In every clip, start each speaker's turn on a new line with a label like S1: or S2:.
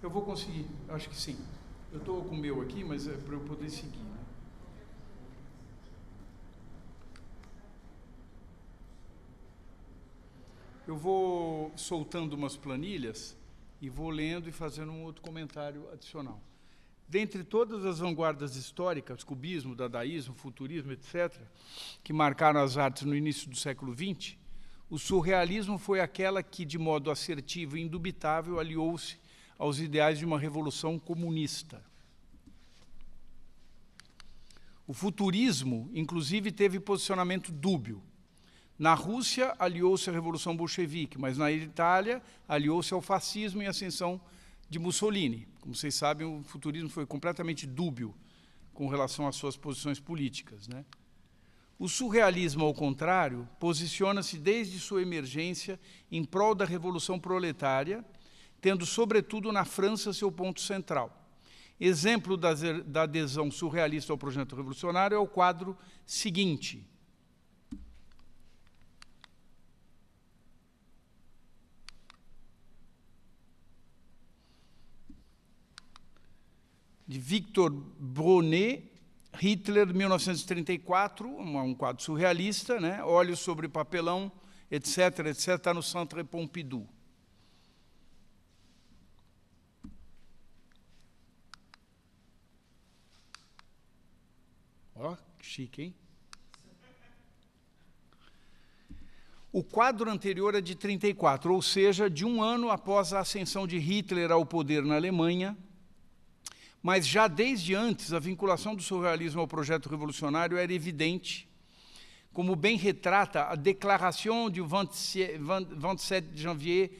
S1: Eu vou conseguir, acho que sim. Eu estou com o meu aqui, mas é para eu poder seguir, né? Eu vou soltando umas planilhas e vou lendo e fazendo um outro comentário adicional. Dentre todas as vanguardas históricas, cubismo, dadaísmo, futurismo, etc., que marcaram as artes no início do século XX, o surrealismo foi aquela que, de modo assertivo e indubitável, aliou-se aos ideais de uma revolução comunista. O futurismo, inclusive, teve posicionamento dúbio. Na Rússia, aliou-se à Revolução Bolchevique, mas na Itália, aliou-se ao fascismo e à ascensão de Mussolini. Como vocês sabem, o futurismo foi completamente dúbio com relação às suas posições políticas, né? O surrealismo, ao contrário, posiciona-se desde sua emergência em prol da Revolução Proletária, tendo, sobretudo, na França seu ponto central. Exemplo da adesão surrealista ao projeto revolucionário é o quadro seguinte. De Victor Brunet, Hitler, 1934, um quadro surrealista, né? Olhos sobre papelão, etc., etc., está no Centre Pompidou. Ó, que chique, hein? O quadro anterior é de 34, ou seja, de um ano após a ascensão de Hitler ao poder na Alemanha, mas já desde antes a vinculação do surrealismo ao projeto revolucionário era evidente, como bem retrata a Déclaration du 27 de janvier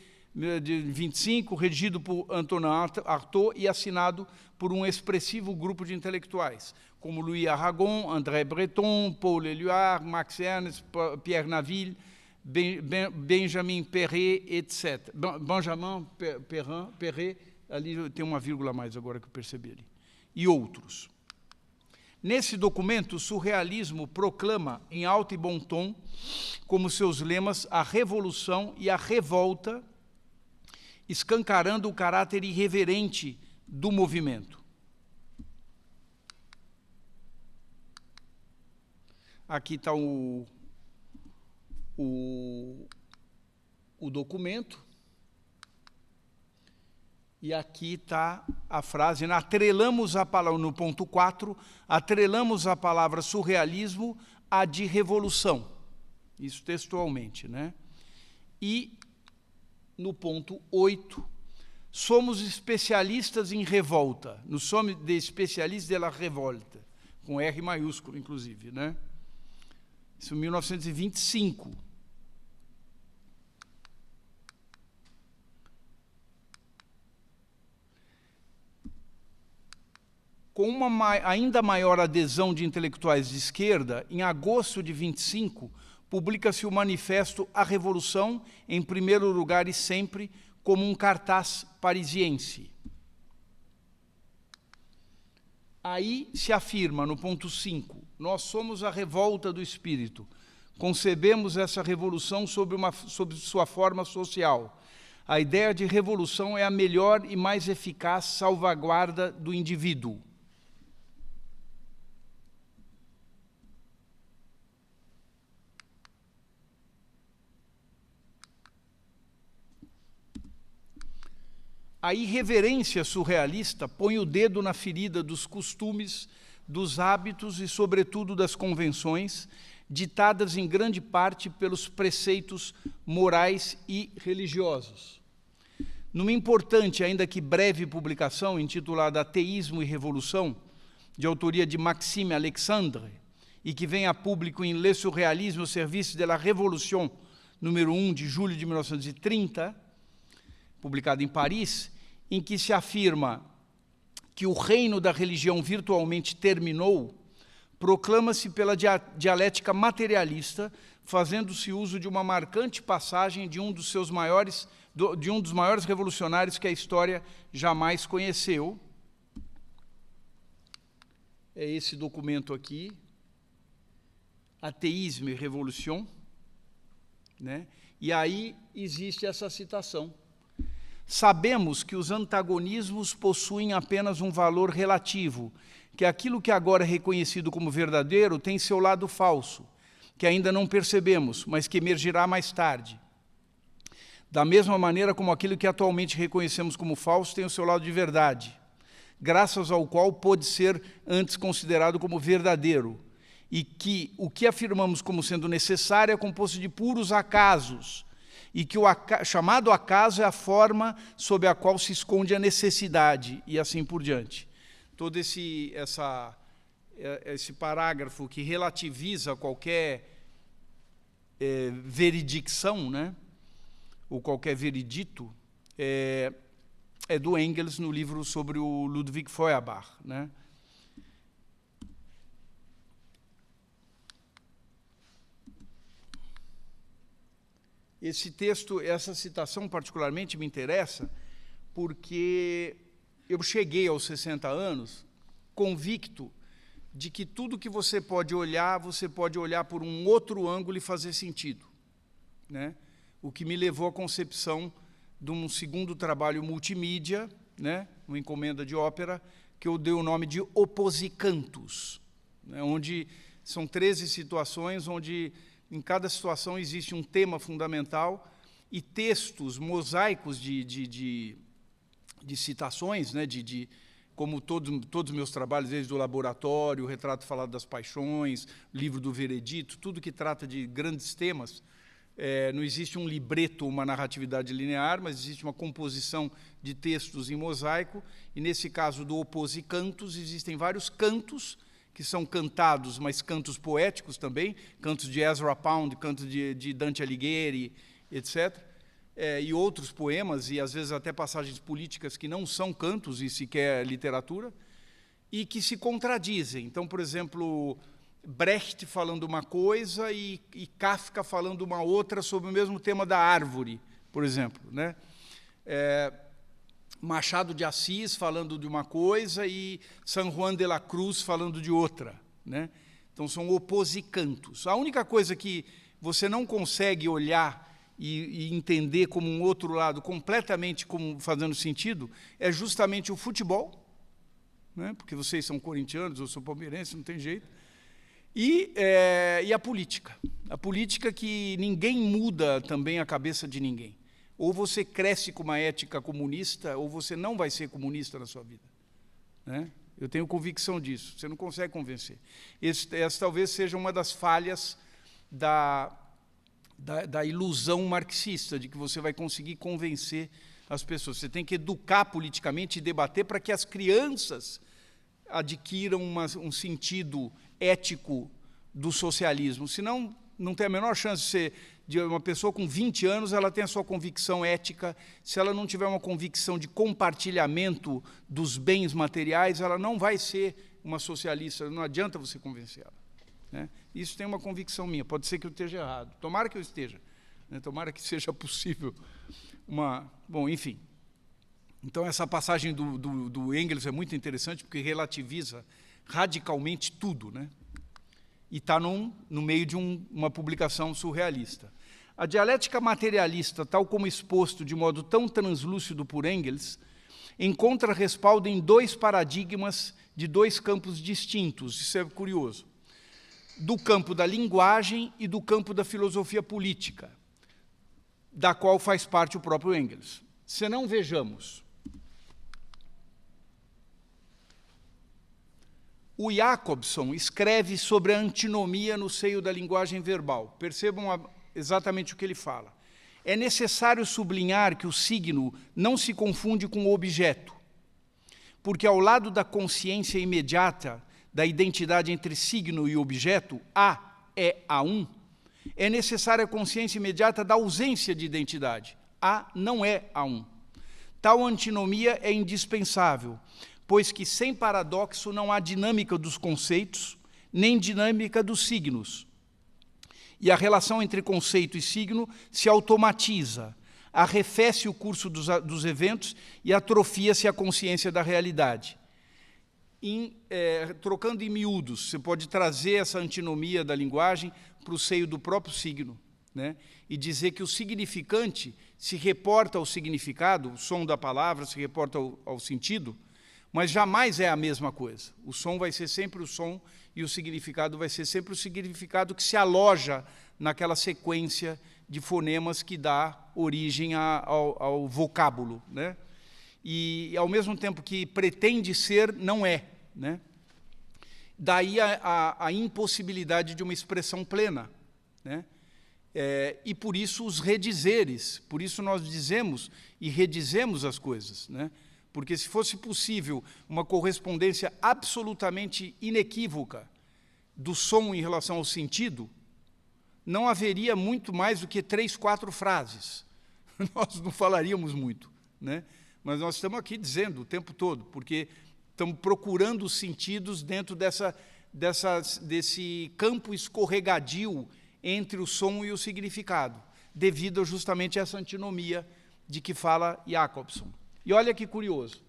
S1: de 25, redigido por Antonin Artaud e assinado por um expressivo grupo de intelectuais, como Louis Aragon, André Breton, Paul Éluard, Max Ernst, Pierre Naville, Benjamin Perret, etc. Benjamin Perret, ali tem uma vírgula a mais agora que eu percebi ali, e outros. Nesse documento, o surrealismo proclama, em alto e bom tom, como seus lemas, a revolução e a revolta, escancarando o caráter irreverente do movimento. Aqui está o documento. E aqui está a frase, atrelamos a palavra, no ponto 4, atrelamos a palavra surrealismo à de revolução. Isso textualmente, né? E no ponto 8, somos especialistas em revolta. Nous sommes des spécialistes de la révolte, com R maiúsculo, inclusive, né? Isso em 1925. Com uma ainda maior adesão de intelectuais de esquerda, em agosto de 25, publica-se o manifesto A Revolução, em primeiro lugar e sempre, como um cartaz parisiense. Aí se afirma, no ponto 5, nós somos a revolta do espírito, concebemos essa revolução sob sua forma social. A ideia de revolução é a melhor e mais eficaz salvaguarda do indivíduo. A irreverência surrealista põe o dedo na ferida dos costumes, dos hábitos e, sobretudo, das convenções, ditadas em grande parte pelos preceitos morais e religiosos. Numa importante, ainda que breve publicação, intitulada Ateísmo e Revolução, de autoria de Maxime Alexandre, e que vem a público em Le Surréalisme au service de la Révolution, número 1, de julho de 1930, publicado em Paris, em que se afirma que o reino da religião virtualmente terminou, proclama-se pela dialética materialista, fazendo-se uso de uma marcante passagem de um dos maiores revolucionários que a história jamais conheceu. É esse documento aqui, Ateísmo e Revolution, né? E aí existe essa citação. Sabemos que os antagonismos possuem apenas um valor relativo, que aquilo que agora é reconhecido como verdadeiro tem seu lado falso, que ainda não percebemos, mas que emergirá mais tarde. Da mesma maneira como aquilo que atualmente reconhecemos como falso tem o seu lado de verdade, graças ao qual pôde ser antes considerado como verdadeiro, e que o que afirmamos como sendo necessário é composto de puros acasos, e que o chamado acaso é a forma sob a qual se esconde a necessidade, e assim por diante. Todo esse parágrafo que relativiza qualquer veredicção, né, ou qualquer veredito, é do Engels no livro sobre o Ludwig Feuerbach, né? Esse texto, essa citação particularmente me interessa porque eu cheguei aos 60 anos convicto de que tudo que você pode olhar por um outro ângulo e fazer sentido, né? O que me levou à concepção de um segundo trabalho multimídia, né? Uma encomenda de ópera, que eu dei o nome de Oposicantos, né? Onde são 13 situações, onde em cada situação existe um tema fundamental e textos mosaicos de citações, né, como todos os meus trabalhos, desde o laboratório, o retrato falado das paixões, livro do veredito, tudo que trata de grandes temas. Não existe um libreto, uma narratividade linear, mas existe uma composição de textos em mosaico, e nesse caso do Oposicantos existem vários cantos que são cantados, mas cantos poéticos também, cantos de Ezra Pound, cantos de Dante Alighieri, etc., e outros poemas, e às vezes até passagens políticas que não são cantos e sequer literatura, e que se contradizem. Então, por exemplo, Brecht falando uma coisa e Kafka falando uma outra sobre o mesmo tema da árvore, por exemplo, né? Machado de Assis falando de uma coisa e San Juan de la Cruz falando de outra, né? Então, são oposicantos. A única coisa que você não consegue olhar e entender como um outro lado completamente como fazendo sentido é justamente o futebol, né? Porque vocês são corintianos, eu sou palmeirense, não tem jeito, e a política. A política que ninguém muda também a cabeça de ninguém. Ou você cresce com uma ética comunista, ou você não vai ser comunista na sua vida, né? Eu tenho convicção disso, você não consegue convencer. Essa talvez seja uma das falhas da ilusão marxista, de que você vai conseguir convencer as pessoas. Você tem que educar politicamente e debater para que as crianças adquiram um sentido ético do socialismo. Senão, não tem a menor chance de ser de uma pessoa com 20 anos, ela tem a sua convicção ética. Se ela não tiver uma convicção de compartilhamento dos bens materiais, ela não vai ser uma socialista, não adianta você convencê-la, né? Isso tem uma convicção minha, pode ser que eu esteja errado, tomara que eu esteja, né? Tomara que seja possível Bom, enfim. Então, essa passagem do Engels é muito interessante, porque relativiza radicalmente tudo, né? E está no meio de uma publicação surrealista. A dialética materialista, tal como exposto de modo tão translúcido por Engels, encontra respaldo em dois paradigmas de dois campos distintos, isso é curioso, do campo da linguagem e do campo da filosofia política, da qual faz parte o próprio Engels. Se não, vejamos. O Jacobson escreve sobre a antinomia no seio da linguagem verbal. Percebam exatamente o que ele fala. É necessário sublinhar que o signo não se confunde com o objeto, porque ao lado da consciência imediata da identidade entre signo e objeto, A é A1, é necessária a consciência imediata da ausência de identidade. A não é A1. Tal antinomia é indispensável, pois que sem paradoxo não há dinâmica dos conceitos, nem dinâmica dos signos. E a relação entre conceito e signo se automatiza, arrefece o curso dos eventos e atrofia-se a consciência da realidade. Trocando em miúdos, você pode trazer essa antinomia da linguagem para o seio do próprio signo, né? E dizer que o significante se reporta ao significado, o som da palavra se reporta ao sentido, mas jamais é a mesma coisa. O som vai ser sempre o som e o significado vai ser sempre o significado que se aloja naquela sequência de fonemas que dá origem ao vocábulo, né? E, ao mesmo tempo que pretende ser, não é, né? Daí a impossibilidade de uma expressão plena, né? E por isso os redizeres, por isso nós dizemos e redizemos as coisas, né? Porque se fosse possível uma correspondência absolutamente inequívoca do som em relação ao sentido, não haveria muito mais do que 3, 4 frases. Nós não falaríamos muito, né? Mas nós estamos aqui dizendo o tempo todo, porque estamos procurando os sentidos dentro desse campo escorregadio entre o som e o significado, devido justamente a essa antinomia de que fala Jacobson. E olha que curioso,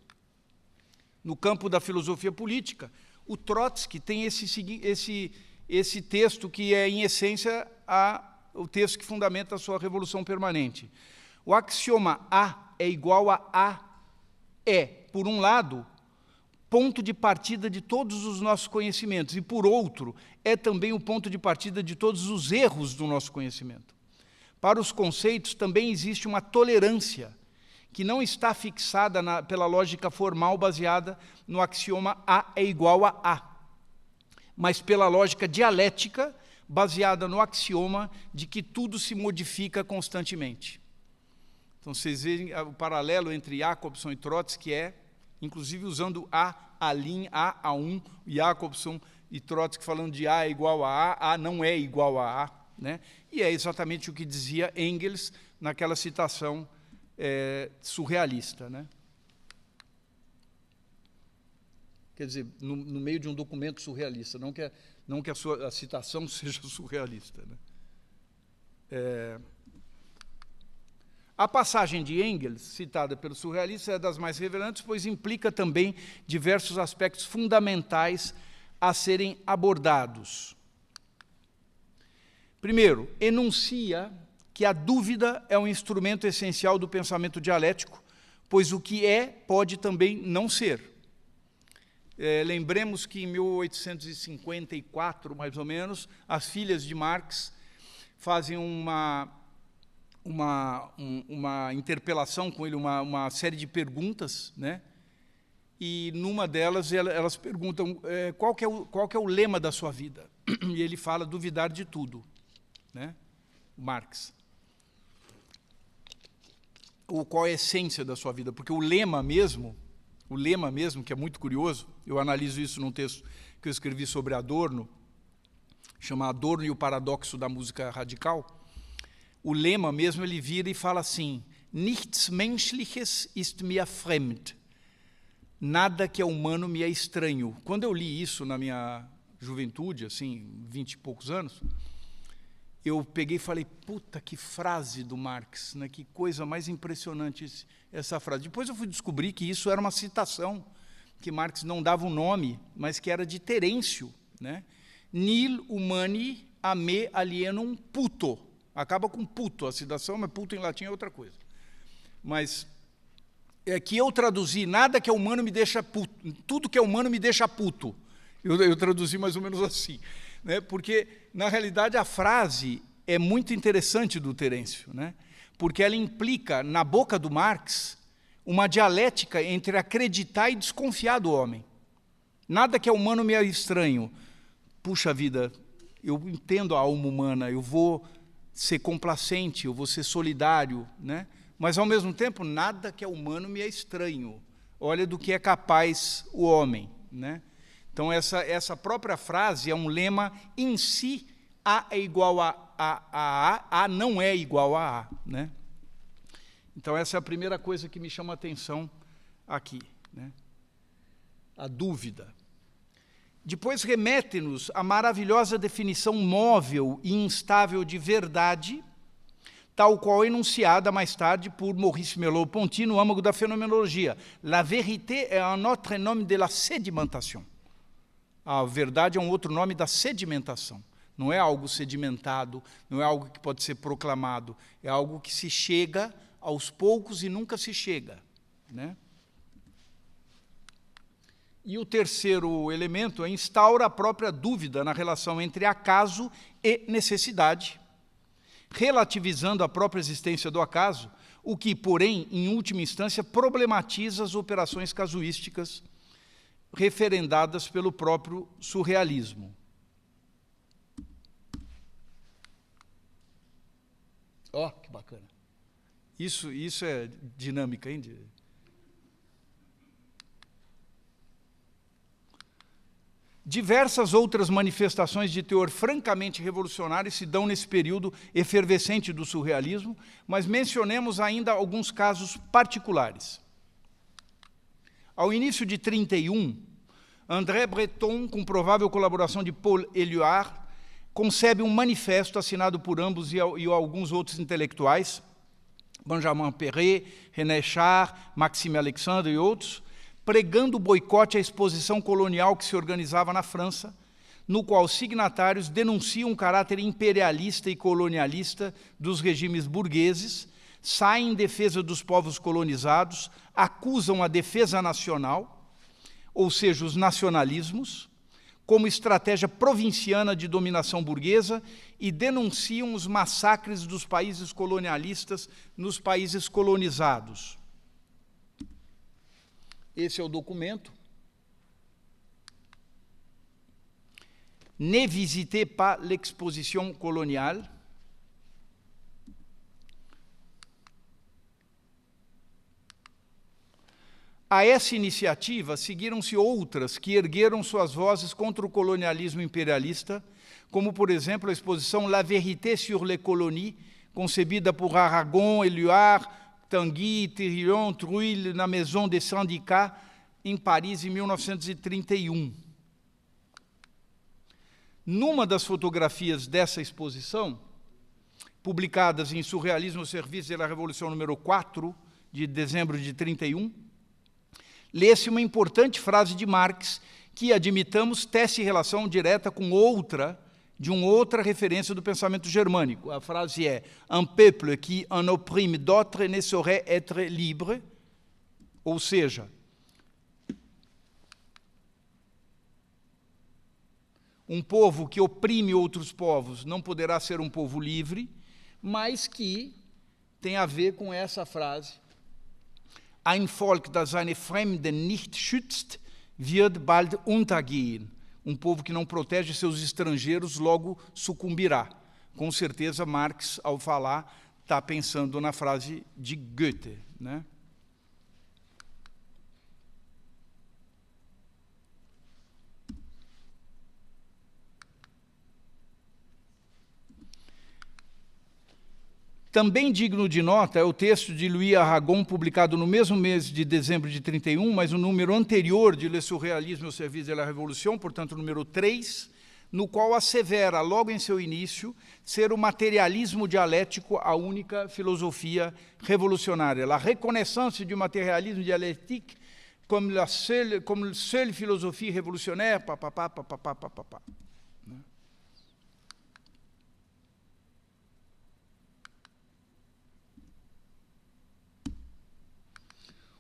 S1: no campo da filosofia política, o Trotsky tem esse texto que é, em essência, o texto que fundamenta a sua Revolução Permanente. O axioma A é igual a A é, por um lado, ponto de partida de todos os nossos conhecimentos, e, por outro, é também o ponto de partida de todos os erros do nosso conhecimento. Para os conceitos, também existe uma tolerância, que não está fixada pela lógica formal baseada no axioma A é igual a A, mas pela lógica dialética baseada no axioma de que tudo se modifica constantemente. Então, vocês veem o paralelo entre Jacobson e Trotsky inclusive usando A', A1, Jacobson e Trotsky falando de A é igual a A não é igual a A, né? E é exatamente o que dizia Engels naquela citação surrealista, né? Quer dizer, no meio de um documento surrealista, não que a citação seja surrealista, né? A passagem de Engels, citada pelo surrealista, é das mais revelantes, pois implica também diversos aspectos fundamentais a serem abordados. Primeiro, enuncia que a dúvida é um instrumento essencial do pensamento dialético, pois o que é pode também não ser. Lembremos que em 1854, mais ou menos, as filhas de Marx fazem uma interpelação com ele, uma série de perguntas, né? E numa delas elas perguntam qual que é o lema da sua vida? E ele fala duvidar de tudo, né? Marx. Ou qual é a essência da sua vida? Porque o lema mesmo, que é muito curioso, eu analiso isso num texto que eu escrevi sobre Adorno, chama Adorno e o Paradoxo da Música Radical. O lema mesmo, ele vira e fala assim: Nichts Menschliches ist mir fremd. Nada que é humano me é estranho. Quando eu li isso na minha juventude, assim, 20 e poucos anos, eu peguei e falei, puta, que frase do Marx, né? Que coisa mais impressionante essa frase. Depois eu fui descobrir que isso era uma citação, que Marx não dava um nome, mas que era de Terêncio, né? Nil humani a me alienum puto. Acaba com puto a citação, mas puto em latim é outra coisa. Mas que eu traduzi, nada que é humano me deixa puto, tudo que é humano me deixa puto. Eu traduzi mais ou menos assim, né? Porque, na realidade, a frase é muito interessante do Terêncio, né? Porque ela implica, na boca do Marx, uma dialética entre acreditar e desconfiar do homem. Nada que é humano me é estranho. Puxa vida, eu entendo a alma humana, eu vou ser complacente, eu vou ser solidário, né? Mas, ao mesmo tempo, nada que é humano me é estranho. Olha do que é capaz o homem, né? Então, essa própria frase é um lema em si. A é igual a não é igual a A, né? Então, essa é a primeira coisa que me chama a atenção aqui, né? A dúvida. Depois remete-nos à maravilhosa definição móvel e instável de verdade, tal qual enunciada mais tarde por Maurice Merleau-Ponty no âmago da fenomenologia. La vérité est un autre nom de la sédimentation. A verdade é um outro nome da sedimentação. Não é algo sedimentado, não é algo que pode ser proclamado, é algo que se chega aos poucos e nunca se chega, né? E o terceiro elemento é instaura a própria dúvida na relação entre acaso e necessidade, relativizando a própria existência do acaso, o que, porém, em última instância, problematiza as operações casuísticas referendadas pelo próprio surrealismo. Ó, que bacana. Isso é dinâmica, hein? Diversas outras manifestações de teor francamente revolucionário se dão nesse período efervescente do surrealismo, mas mencionemos ainda alguns casos particulares. Ao início de 1931, André Breton, com provável colaboração de Paul Éluard, concebe um manifesto assinado por ambos e alguns outros intelectuais, Benjamin Perret, René Char, Maxime Alexandre e outros, pregando o boicote à exposição colonial que se organizava na França, no qual os signatários denunciam o caráter imperialista e colonialista dos regimes burgueses, saem em defesa dos povos colonizados, acusam a defesa nacional, ou seja, os nacionalismos, como estratégia provinciana de dominação burguesa e denunciam os massacres dos países colonialistas nos países colonizados. Esse é o documento. Ne visitez pas l'exposition coloniale. A essa iniciativa seguiram-se outras que ergueram suas vozes contra o colonialismo imperialista, como, por exemplo, a exposição La Vérité sur les colonies, concebida por Aragon, Éluard, Tanguy, Tirillon, Trouille, na Maison des Syndicats, em Paris, em 1931. Numa das fotografias dessa exposição, publicadas em Surrealisme au service de la Révolution número 4, de dezembro de 1931, lê-se uma importante frase de Marx, que, admitamos, tece relação direta com outra referência do pensamento germânico. A frase é « Un peuple qui en opprime d'autres ne saurait être libre », ou seja, um povo que oprime outros povos não poderá ser um povo livre, mas que tem a ver com essa frase: Ein Volk, das seine Fremden nicht schützt, wird bald untergehen. Um povo que não protege seus estrangeiros logo sucumbirá. Com certeza, Marx, ao falar, está pensando na frase de Goethe, né? Também digno de nota é o texto de Louis Aragon, publicado no mesmo mês de dezembro de 1931, mas um número anterior de Le Surréalisme au service de la Révolution, portanto, o número 3, no qual assevera, logo em seu início, ser o materialismo dialético a única filosofia revolucionária. La reconnaissance du matérialisme dialectique comme la seule philosophie révolutionnaire, papapá, papapá, papapá.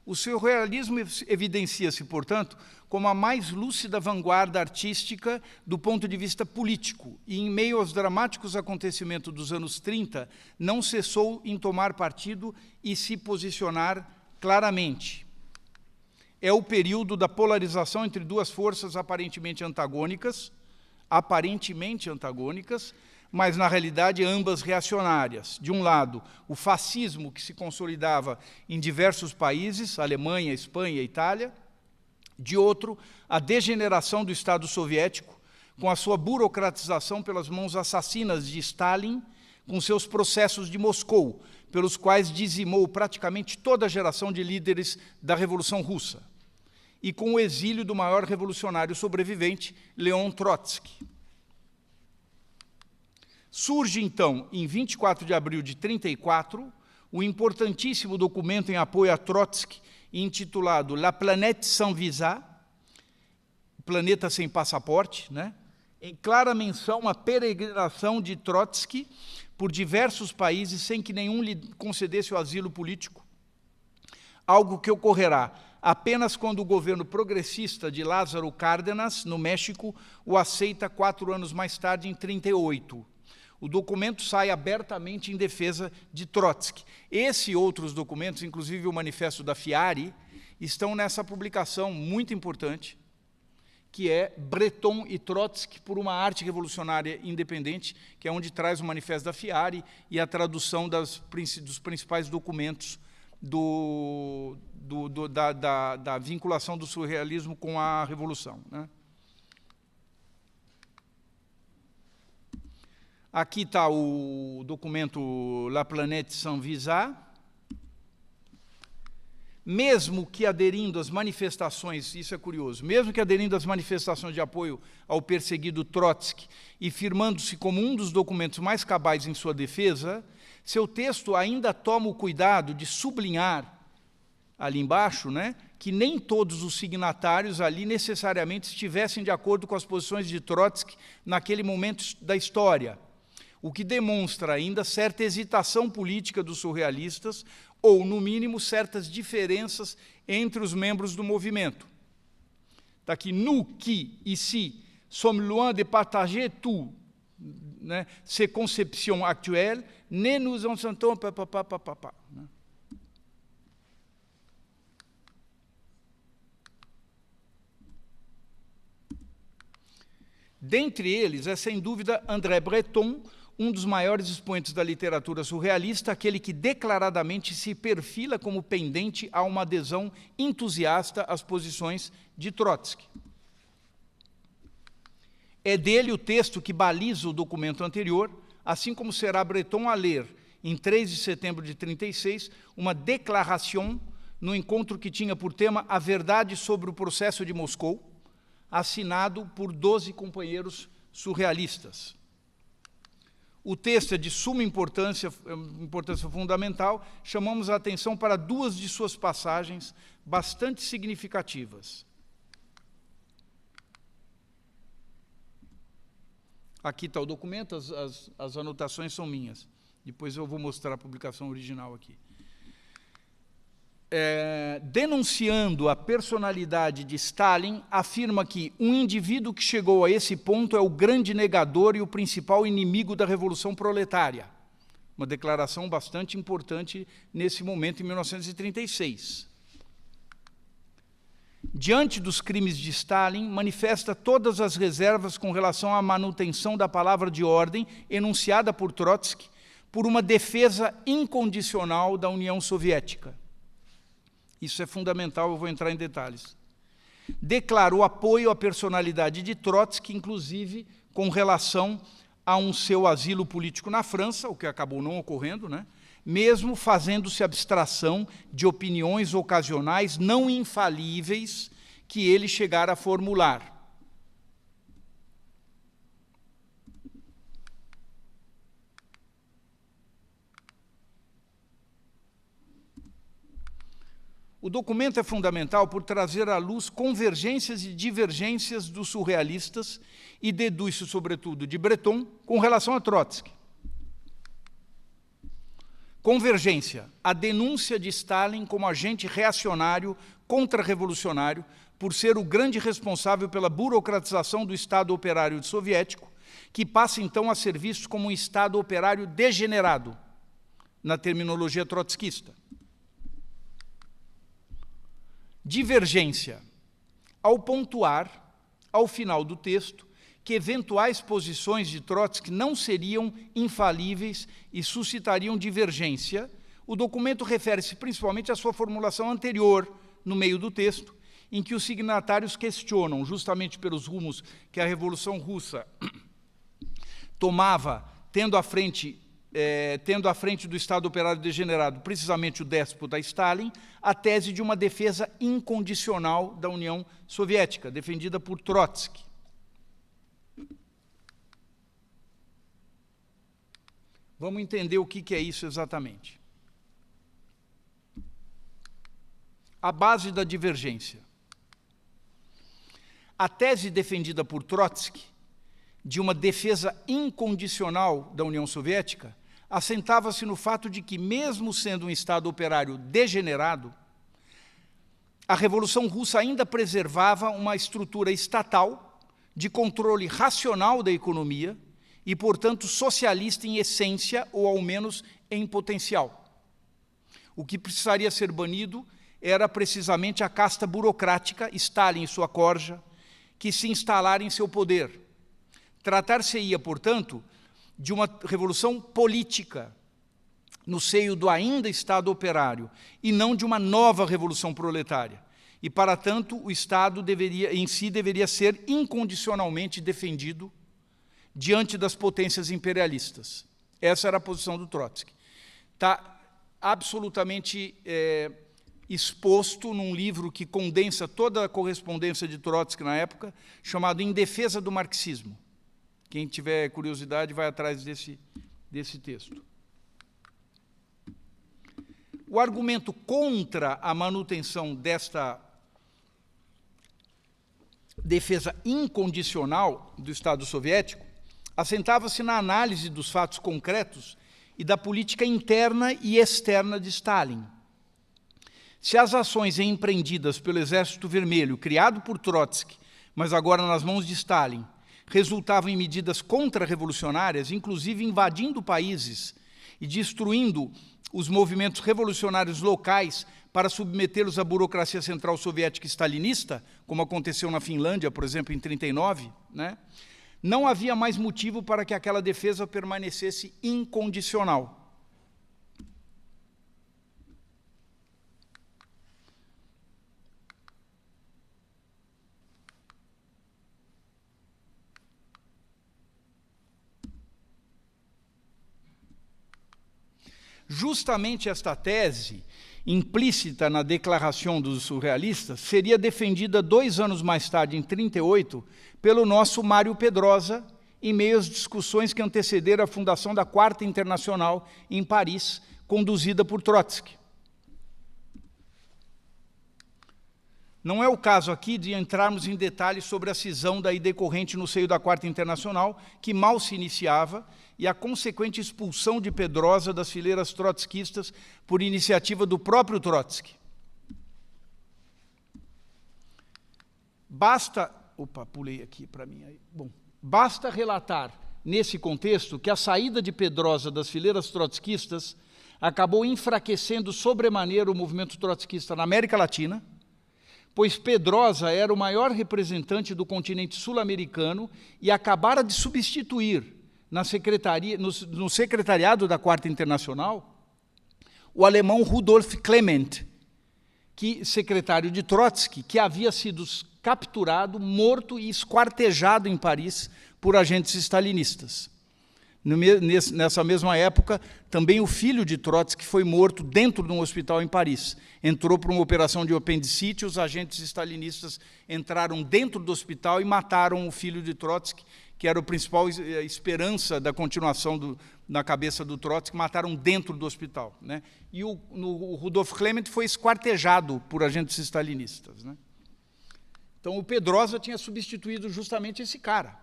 S1: O surrealismo evidencia-se, portanto, como a mais lúcida vanguarda artística do ponto de vista político, e, em meio aos dramáticos acontecimentos dos anos 30, não cessou em tomar partido e se posicionar claramente. É o período da polarização entre duas forças aparentemente antagônicas, mas, na realidade, ambas reacionárias. De um lado, o fascismo, que se consolidava em diversos países, Alemanha, Espanha, Itália. De outro, a degeneração do Estado soviético, com a sua burocratização pelas mãos assassinas de Stalin, com seus processos de Moscou, pelos quais dizimou praticamente toda a geração de líderes da Revolução Russa, e com o exílio do maior revolucionário sobrevivente, Leon Trotsky. Surge, então, em 24 de abril de 1934, o importantíssimo documento em apoio a Trotsky, intitulado La Planète sans visa, Planeta Sem Passaporte, né? Em clara menção à peregrinação de Trotsky por diversos países sem que nenhum lhe concedesse o asilo político, algo que ocorrerá apenas quando o governo progressista de Lázaro Cárdenas, no México, o aceita 4 anos mais tarde, em 1938. O documento sai abertamente em defesa de Trotsky. Esse e outros documentos, inclusive o manifesto da FIARI, estão nessa publicação muito importante, que é Breton e Trotsky por uma arte revolucionária independente, que é onde traz o manifesto da FIARI e a tradução dos principais documentos da vinculação do surrealismo com a Revolução, né? Aqui está o documento La Planète sans visa. Mesmo que aderindo às manifestações, isso é curioso, mesmo que aderindo às manifestações de apoio ao perseguido Trotsky e firmando-se como um dos documentos mais cabais em sua defesa, seu texto ainda toma o cuidado de sublinhar, ali embaixo, né, que nem todos os signatários ali necessariamente estivessem de acordo com as posições de Trotsky naquele momento da história, o que demonstra ainda certa hesitação política dos surrealistas, ou, no mínimo, certas diferenças entre os membros do movimento. Está aqui, nous qui, ici, sommes loin de partager tout, né, ces conceptions actuelles, ne nous en sentons papapá, né? Dentre eles, é sem dúvida André Breton, um dos maiores expoentes da literatura surrealista, aquele que declaradamente se perfila como pendente a uma adesão entusiasta às posições de Trotsky. É dele o texto que baliza o documento anterior, assim como será Breton a ler, em 3 de setembro de 1936, uma declaração no encontro que tinha por tema a verdade sobre o processo de Moscou, assinado por 12 companheiros surrealistas. O texto é de suma importância fundamental. Chamamos a atenção para 2 de suas passagens bastante significativas. Aqui está o documento, as anotações são minhas. Depois eu vou mostrar a publicação original aqui. Denunciando a personalidade de Stalin, afirma que um indivíduo que chegou a esse ponto é o grande negador e o principal inimigo da Revolução Proletária. Uma declaração bastante importante nesse momento, em 1936. Diante dos crimes de Stalin, manifesta todas as reservas com relação à manutenção da palavra de ordem enunciada por Trotsky por uma defesa incondicional da União Soviética. Isso é fundamental, eu vou entrar em detalhes. Declarou apoio à personalidade de Trotsky, inclusive com relação a um seu asilo político na França, o que acabou não ocorrendo, né? Mesmo fazendo-se abstração de opiniões ocasionais não infalíveis que ele chegara a formular. O documento é fundamental por trazer à luz convergências e divergências dos surrealistas e deduz-se, sobretudo, de Breton com relação a Trotsky. Convergência, a denúncia de Stalin como agente reacionário, contra-revolucionário, por ser o grande responsável pela burocratização do Estado operário soviético, que passa então a ser visto como um Estado operário degenerado, na terminologia trotskista. Divergência, ao pontuar, ao final do texto, que eventuais posições de Trotsky não seriam infalíveis e suscitariam divergência, o documento refere-se principalmente à sua formulação anterior, no meio do texto, em que os signatários questionam, justamente pelos rumos que a Revolução Russa tomava, tendo à frente do Estado operário degenerado, precisamente o déspota Stalin, a tese de uma defesa incondicional da União Soviética, defendida por Trotsky. Vamos entender o que é isso exatamente. A base da divergência. A tese defendida por Trotsky, de uma defesa incondicional da União Soviética, assentava-se no fato de que, mesmo sendo um Estado operário degenerado, a Revolução Russa ainda preservava uma estrutura estatal de controle racional da economia e, portanto, socialista em essência, ou ao menos em potencial. O que precisaria ser banido era precisamente a casta burocrática, Stalin e sua corja, que se instalara em seu poder. Tratar-se-ia, portanto, de uma revolução política no seio do ainda Estado operário e não de uma nova revolução proletária. E, para tanto, o Estado em si deveria ser incondicionalmente defendido diante das potências imperialistas. Essa era a posição do Trotsky. Está absolutamente exposto num livro que condensa toda a correspondência de Trotsky na época, chamado Em Defesa do Marxismo. Quem tiver curiosidade vai atrás desse texto. O argumento contra a manutenção desta defesa incondicional do Estado soviético assentava-se na análise dos fatos concretos e da política interna e externa de Stalin. Se as ações empreendidas pelo Exército Vermelho, criado por Trotsky, mas agora nas mãos de Stalin, resultavam em medidas contra-revolucionárias, inclusive invadindo países e destruindo os movimentos revolucionários locais para submetê-los à burocracia central soviética stalinista, como aconteceu na Finlândia, por exemplo, em 1939, né? Não havia mais motivo para que aquela defesa permanecesse incondicional. Justamente esta tese, implícita na declaração dos surrealistas, seria defendida 2 anos mais tarde, em 1938, pelo nosso Mário Pedrosa, em meio às discussões que antecederam a fundação da Quarta Internacional em Paris, conduzida por Trotsky. Não é o caso aqui de entrarmos em detalhes sobre a cisão daí decorrente no seio da Quarta Internacional, que mal se iniciava, e a consequente expulsão de Pedrosa das fileiras trotskistas por iniciativa do próprio Trotsky. Pulei aqui para mim. Bom, basta relatar, nesse contexto, que a saída de Pedrosa das fileiras trotskistas acabou enfraquecendo sobremaneira o movimento trotskista na América Latina, pois Pedrosa era o maior representante do continente sul-americano e acabara de substituir no secretariado da Quarta Internacional o alemão Rudolf Clement, secretário de Trotsky, que havia sido capturado, morto e esquartejado em Paris por agentes stalinistas. Nessa mesma época, também o filho de Trotsky foi morto dentro de um hospital em Paris. Entrou por uma operação de apendicite, os agentes stalinistas entraram dentro do hospital e mataram o filho de Trotsky, que era a principal esperança da continuação na cabeça do Trotsky, mataram dentro do hospital, né? E o Rudolf Clement foi esquartejado por agentes stalinistas, né? Então, o Pedrosa tinha substituído justamente esse cara.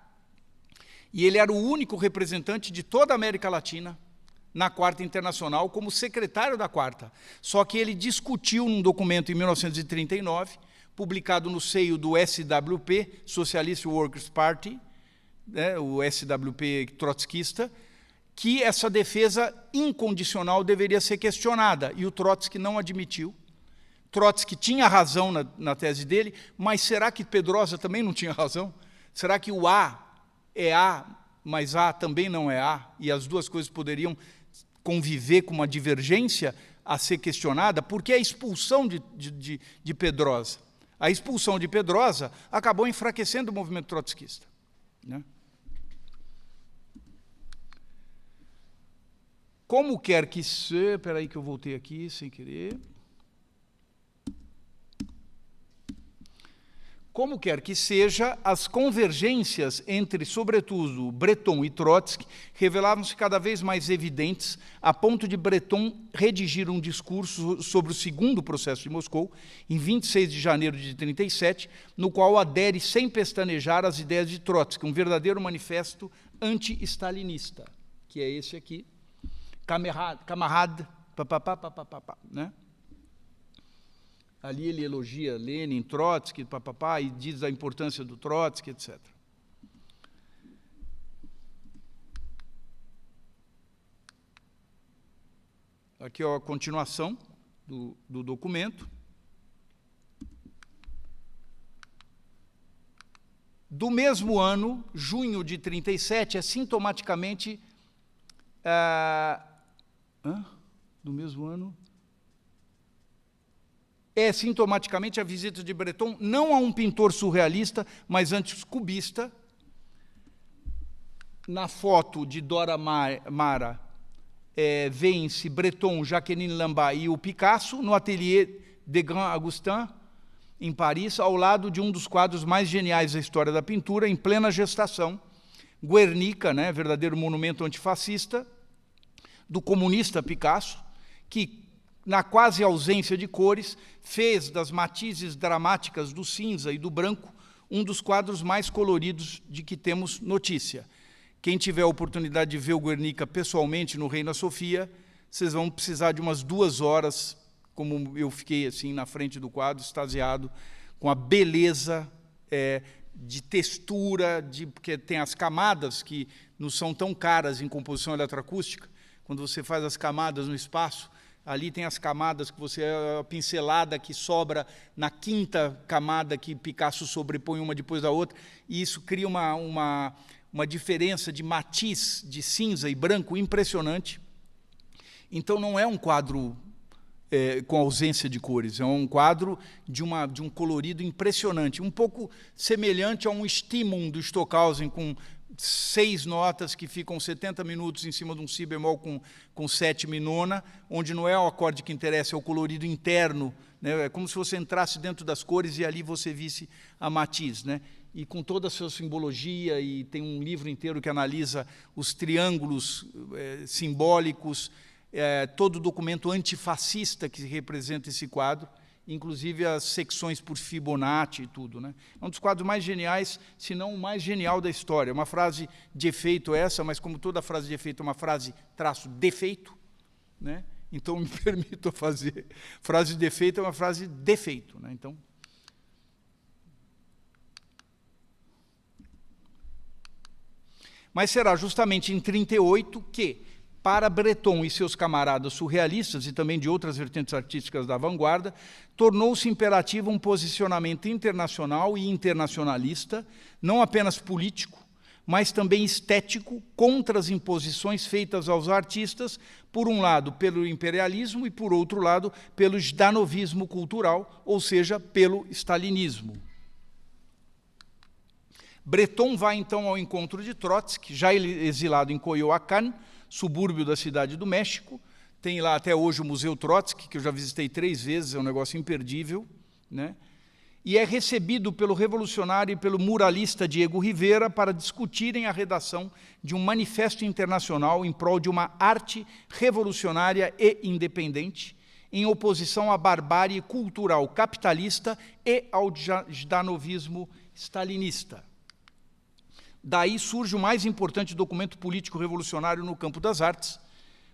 S1: E ele era o único representante de toda a América Latina na Quarta Internacional como secretário da Quarta. Só que ele discutiu num documento em 1939, publicado no seio do SWP, Socialist Workers' Party, né, o SWP trotskista, que essa defesa incondicional deveria ser questionada, e o Trotsky não admitiu. Trotsky tinha razão na tese dele, mas será que Pedrosa também não tinha razão? Será que o A é A, mas A também não é A, e as duas coisas poderiam conviver com uma divergência a ser questionada? Por que a expulsão de Pedrosa? A expulsão de Pedrosa acabou enfraquecendo o movimento trotskista, né? Como quer que seja... Espera aí que eu voltei aqui sem querer. Como quer que seja, as convergências entre, sobretudo, Breton e Trotsky revelavam-se cada vez mais evidentes, a ponto de Breton redigir um discurso sobre o segundo processo de Moscou, em 26 de janeiro de 1937, no qual adere sem pestanejar às ideias de Trotsky, um verdadeiro manifesto anti-stalinista, que é esse aqui, camarade, né? Ali ele elogia Lenin, Trotsky, e diz a importância do Trotsky, etc. Aqui é a continuação do documento. Do mesmo ano, junho de 37, é sintomaticamente... do mesmo ano... É sintomaticamente a visita de Breton, não a um pintor surrealista, mas antes cubista. Na foto de Dora Mara, vêem-se Breton, Jacqueline Lambat e o Picasso, no ateliê de Grand Augustin, em Paris, ao lado de um dos quadros mais geniais da história da pintura, em plena gestação, Guernica, né, verdadeiro monumento antifascista, do comunista Picasso, que, na quase ausência de cores, fez das matizes dramáticas do cinza e do branco um dos quadros mais coloridos de que temos notícia. Quem tiver a oportunidade de ver o Guernica pessoalmente no Reina Sofia, vocês vão precisar de umas 2 horas, como eu fiquei assim na frente do quadro, extasiado, com a beleza de textura, porque tem as camadas que não são tão caras em composição eletroacústica. Quando você faz as camadas no espaço, ali tem as camadas que você... a pincelada que sobra na 5ª camada que Picasso sobrepõe uma depois da outra, e isso cria uma diferença de matiz, de cinza e branco impressionante. Então, não é um quadro com ausência de cores, é um quadro de um colorido impressionante, um pouco semelhante a um Stimmung do Stockhausen, com 6 notas que ficam 70 minutos em cima de um si bemol com 7 nona, onde não é o acorde que interessa, é o colorido interno, né? É como se você entrasse dentro das cores e ali você visse a matiz, né? E com toda a sua simbologia, e tem um livro inteiro que analisa os triângulos simbólicos, todo o documento antifascista que representa esse quadro, inclusive as secções por Fibonacci e tudo, né? É um dos quadros mais geniais, se não o mais genial da história. Uma frase de efeito essa, mas como toda frase de efeito é uma frase traço defeito, né? Então me permito fazer. Frase de efeito é uma frase defeito, né? Então, mas será justamente em 38 que, para Breton e seus camaradas surrealistas, e também de outras vertentes artísticas da vanguarda, tornou-se imperativo um posicionamento internacional e internacionalista, não apenas político, mas também estético, contra as imposições feitas aos artistas, por um lado, pelo imperialismo, e, por outro lado, pelo jdanovismo cultural, ou seja, pelo stalinismo. Breton vai, então, ao encontro de Trotsky, já exilado em Coyoacán, subúrbio da Cidade do México. Tem lá até hoje o Museu Trotsky, que eu já visitei 3 vezes, é um negócio imperdível, né? E é recebido pelo revolucionário e pelo muralista Diego Rivera para discutirem a redação de um manifesto internacional em prol de uma arte revolucionária e independente, em oposição à barbárie cultural capitalista e ao jdanovismo stalinista. Daí surge o mais importante documento político revolucionário no campo das artes,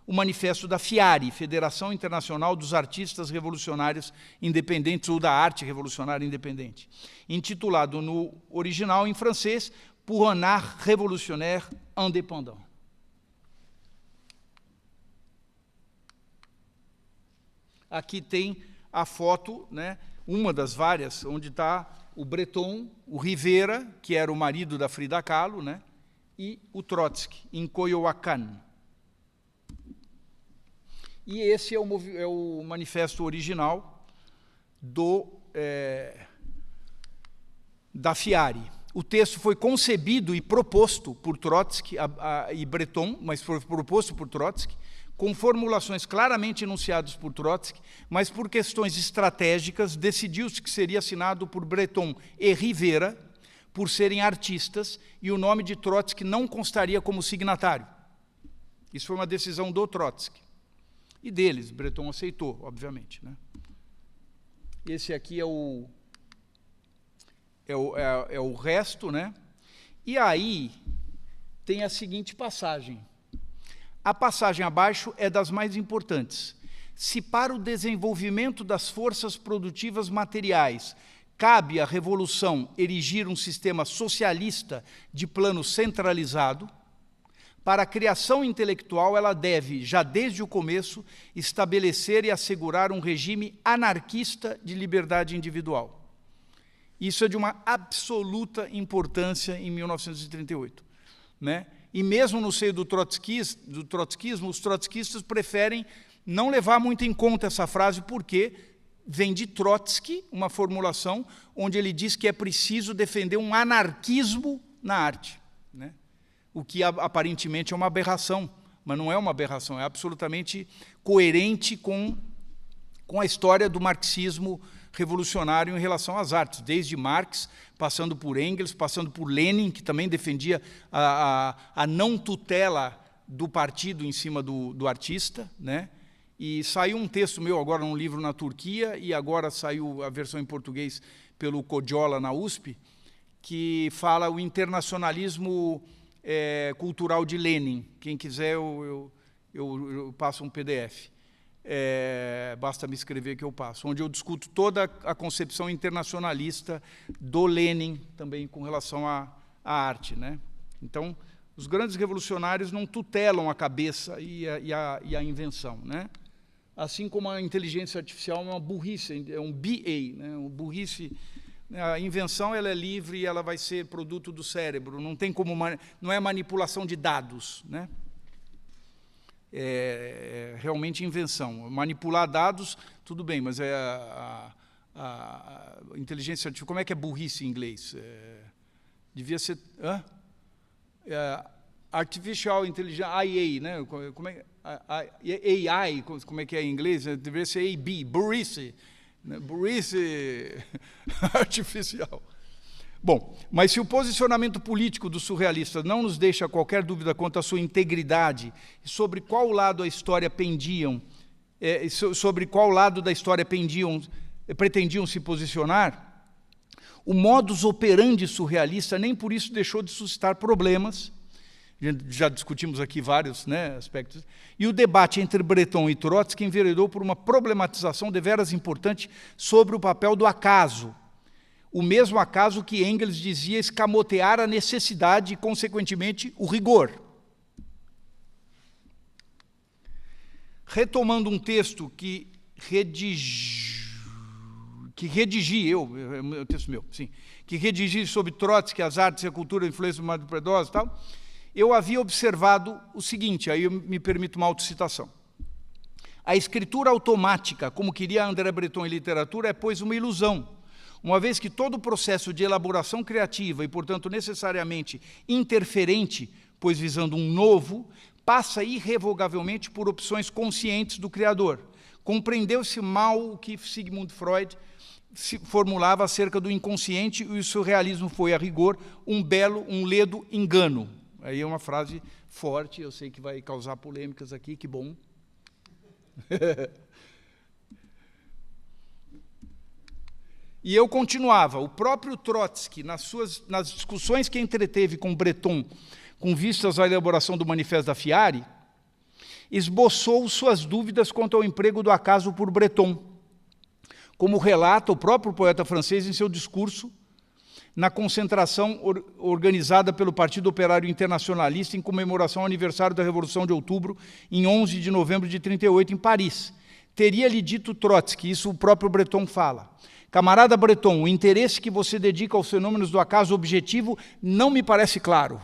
S1: o Manifesto da FIARI, Federação Internacional dos Artistas Revolucionários Independentes, ou da Arte Revolucionária Independente, intitulado no original em francês, Pour un art révolutionnaire indépendant. Aqui tem a foto, né, uma das várias, onde está o Breton, o Rivera, que era o marido da Frida Kahlo, né, e o Trotsky, em Coyoacán. E esse é o manifesto original da FIARI. O texto foi concebido e proposto por Trotsky e Breton, mas foi proposto por Trotsky, com formulações claramente enunciadas por Trotsky, mas por questões estratégicas decidiu-se que seria assinado por Breton e Rivera, por serem artistas, e o nome de Trotsky não constaria como signatário. Isso foi uma decisão do Trotsky. E deles, Breton aceitou, obviamente, né? Esse aqui é o resto, né? E aí tem a seguinte passagem. A passagem abaixo é das mais importantes. Se para o desenvolvimento das forças produtivas materiais cabe à revolução erigir um sistema socialista de plano centralizado, para a criação intelectual ela deve, já desde o começo, estabelecer e assegurar um regime anarquista de liberdade individual. Isso é de uma absoluta importância em 1938, né? E mesmo no seio do trotskismo, os trotskistas preferem não levar muito em conta essa frase, porque vem de Trotsky, uma formulação onde ele diz que é preciso defender um anarquismo na arte, né? O que aparentemente é uma aberração, mas não é uma aberração, é absolutamente coerente com a história do marxismo revolucionário em relação às artes, desde Marx, passando por Engels, passando por Lenin, que também defendia a não tutela do partido em cima do artista, né? E saiu um texto meu agora num livro na Turquia, e agora saiu a versão em português pelo Kodjola na USP, que fala o internacionalismo cultural de Lenin. Quem quiser, eu passo um PDF. Basta me escrever que eu passo, onde eu discuto toda a concepção internacionalista do Lenin, também com relação à arte, né? Então, os grandes revolucionários não tutelam a cabeça e a invenção, né? Assim como a inteligência artificial é uma burrice, é um BA, né? Um burrice. A invenção ela é livre e ela vai ser produto do cérebro, não tem como, não é manipulação de dados, né? É realmente invenção. Manipular dados, tudo bem, mas a inteligência artificial, como é que é burrice em inglês? Devia ser Artificial Intelligence, IA, né? Como é, AI, como é que é em inglês? Deveria ser AB, burrice, né? Burrice artificial. Bom, mas se o posicionamento político dos surrealistas não nos deixa qualquer dúvida quanto à sua integridade, sobre qual lado a história pendiam, sobre qual lado da história pretendiam se posicionar, o modus operandi surrealista nem por isso deixou de suscitar problemas. Já discutimos aqui vários, né, aspectos. E o debate entre Breton e Trotsky enveredou por uma problematização deveras importante sobre o papel do acaso. O mesmo acaso que Engels dizia escamotear a necessidade e, consequentemente, o rigor. Retomando um texto que redigi sobre Trotsky, as artes e a cultura, a influência do Mário Pedrosa e tal, eu havia observado o seguinte, aí eu me permito uma autocitação. A escritura automática, como queria André Breton em literatura, é, pois, uma ilusão, uma vez que todo o processo de elaboração criativa e, portanto, necessariamente interferente, pois visando um novo, passa irrevogavelmente por opções conscientes do criador. Compreendeu-se mal o que Sigmund Freud formulava acerca do inconsciente, e o surrealismo foi, a rigor, um ledo engano. Aí é uma frase forte, eu sei que vai causar polêmicas aqui, que bom. E eu continuava. O próprio Trotsky, nas discussões que entreteve com Breton, com vistas à elaboração do Manifesto da Fiare, esboçou suas dúvidas quanto ao emprego do acaso por Breton, como relata o próprio poeta francês em seu discurso na concentração organizada pelo Partido Operário Internacionalista em comemoração ao aniversário da Revolução de Outubro, em 11 de novembro de 1938, em Paris. Teria-lhe dito Trotsky, isso o próprio Breton fala: camarada Breton, o interesse que você dedica aos fenômenos do acaso objetivo não me parece claro.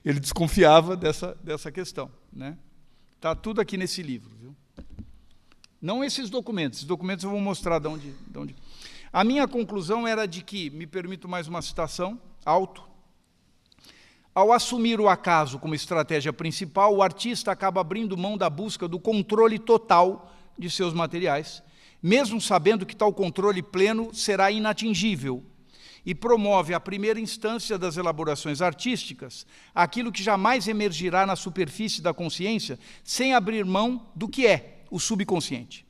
S1: Ele desconfiava dessa questão, né? Está tudo aqui nesse livro, viu? Não esses documentos eu vou mostrar de onde. A minha conclusão era de que, me permito mais uma citação, ao assumir o acaso como estratégia principal, o artista acaba abrindo mão da busca do controle total de seus materiais, mesmo sabendo que tal controle pleno será inatingível, e promove a primeira instância das elaborações artísticas aquilo que jamais emergirá na superfície da consciência sem abrir mão do que é o subconsciente.